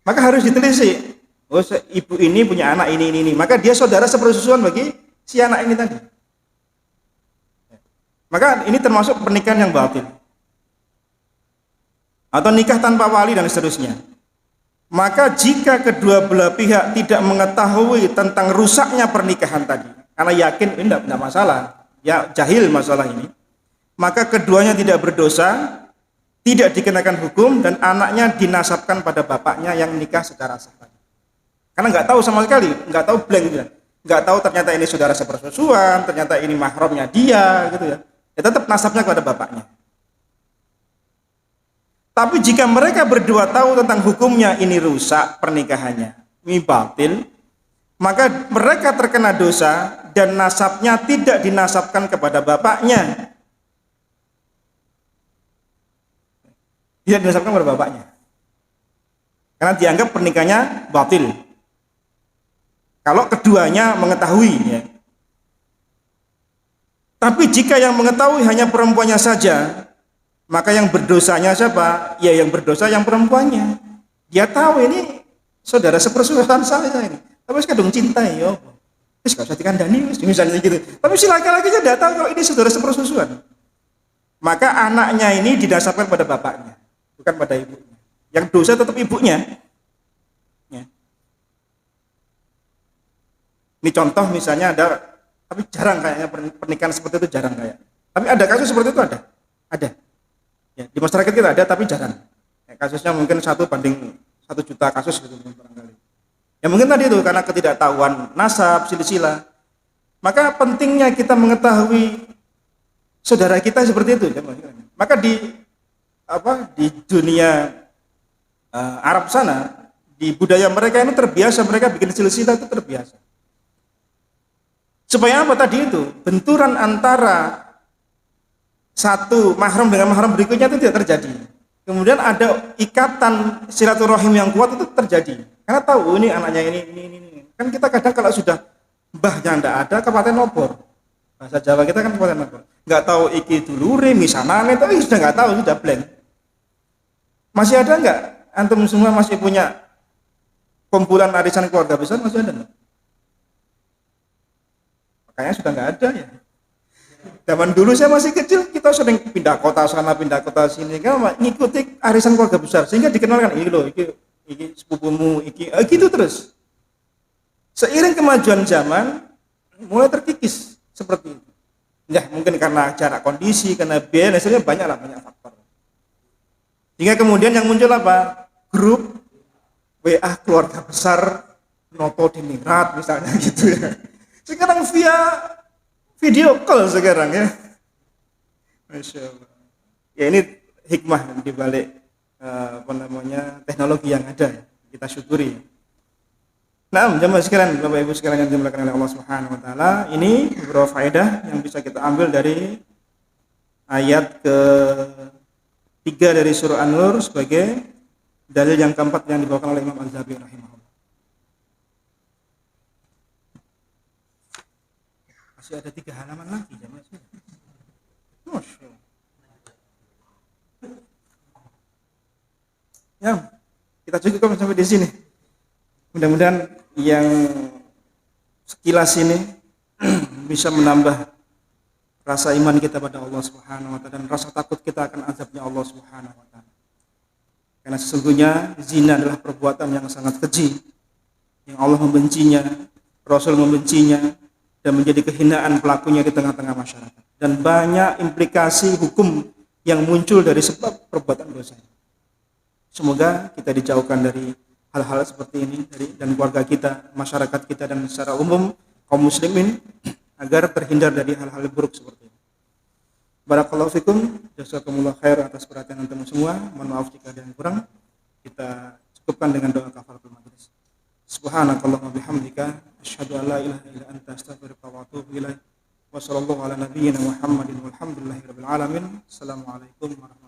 Maka harus ditelisik. Oh, ibu ini punya anak ini. Maka dia saudara sepersusuan bagi si anak ini tadi. Maka ini termasuk pernikahan yang batil. Atau nikah tanpa wali dan seterusnya. Maka jika kedua belah pihak tidak mengetahui tentang rusaknya pernikahan tadi, karena yakin ini tidak masalah, ya jahil masalah ini, maka keduanya tidak berdosa, tidak dikenakan hukum, dan anaknya dinasabkan pada bapaknya yang nikah secara sah. Karena nggak tahu sama sekali, nggak tahu blank gitu, nggak tahu ternyata ini saudara sepersusuan, ternyata ini mahramnya dia, gitu ya. Ya tetap nasabnya kepada bapaknya. Tapi jika mereka berdua tahu tentang hukumnya ini rusak pernikahannya, ini batil, maka mereka terkena dosa dan nasabnya tidak dinasabkan kepada bapaknya. Tidak dinasabkan kepada bapaknya. Karena dianggap pernikahannya batil. Kalau keduanya mengetahui, ya. Tapi jika yang mengetahui hanya perempuannya saja, maka yang berdosanya siapa? Ya yang berdosa yang perempuannya. Dia tahu ini saudara sepersusuan saya ini. Tapi kadung cinta ya. Wis gak usah dikandani wis misalnya gitu. Tapi si laki-lakinya tidak tahu kalau ini saudara sepersusuan. Maka anaknya ini didasarkan pada bapaknya, bukan pada ibunya. Yang dosa tetap ibunya. Ya. Ini contoh misalnya ada, tapi jarang kayaknya pernikahan seperti itu jarang kayak. Tapi ada kasus seperti itu ada. Ya, di masyarakat kita ada tapi jarang. Ya, kasusnya mungkin 1 banding 1 juta kasus gitu barangkali. Ya mungkin tadi itu karena ketidaktahuan nasab, silsilah. Maka pentingnya kita mengetahui saudara kita seperti itu. Maka di dunia Arab sana, di budaya mereka ini terbiasa, mereka bikin silsilah itu terbiasa. Supaya apa tadi itu? Benturan antara satu mahram dengan mahram berikutnya itu tidak terjadi. Kemudian ada ikatan silaturahim yang kuat itu terjadi. Karena tahu ini anaknya ini. Kan kita kadang kalau sudah mbahnya ndak ada, kabupaten nopor. Bahasa Jawa kita kan kabupaten nopor. Nggak tahu iki dulure, misanane, tapi sudah nggak tahu, sudah blank. Masih ada nggak? Antum semua masih punya kumpulan arisan keluarga besar, masih ada nggak? Makanya sudah nggak ada ya. Zaman dulu saya masih kecil, kita sering pindah kota sana, pindah kota sini, kan ngikuti arisan keluarga besar, sehingga dikenalkan ini loh, iki sepupumu, iki gitu terus. Seiring kemajuan zaman, mulai terkikis seperti itu. Ya mungkin karena jarak kondisi, karena biaya, hasilnya banyak faktor. Hingga kemudian yang muncul apa? Grup WA keluarga besar Noto Diningrat misalnya gitu ya. Sekarang via video call sekarang ya. Masya Allah. Ya ini hikmah di balik teknologi yang ada ya. Kita syukuri. Nah, jemaah sekalian, Bapak Ibu sekalian yang dimuliakan oleh Allah Subhanahu wa taala, ini beberapa faedah yang bisa kita ambil dari ayat ke-3 dari surah An-Nur sebagai dalil yang keempat yang dibawakan oleh Imam Az-Zahabi rahimahullah. Masih ada 3 halaman lagi jemaah sekalian. Masya Allah. Ya, kita cukupkan sampai di sini. Mudah-mudahan yang sekilas ini bisa menambah rasa iman kita pada Allah Subhanahu wa taala dan rasa takut kita akan azabnya Allah Subhanahu wa taala. Karena sesungguhnya zina adalah perbuatan yang sangat keji, yang Allah membencinya, Rasul membencinya, dan menjadi kehinaan pelakunya di tengah-tengah masyarakat. Dan banyak implikasi hukum yang muncul dari sebab perbuatan dosa. Semoga kita dijauhkan dari hal-hal seperti ini dan keluarga kita, masyarakat kita, dan secara umum kaum muslimin agar terhindar dari hal-hal buruk seperti ini. Barakallahu fikum, jazakumullah khair atas perhatian antum semua. Mohon maaf jika ada yang kurang. Kita cukupkan dengan doa kafaratul majelis. Subhanakallahumma bihamdika asyhadu an la ilaha illa anta astaghfiruka wa atubu ilaik. Wa sallallahu ala nabiyyina Muhammadin walhamdulillahirabbil alamin. Assalamualaikum warahmatullahi wabarakatuh.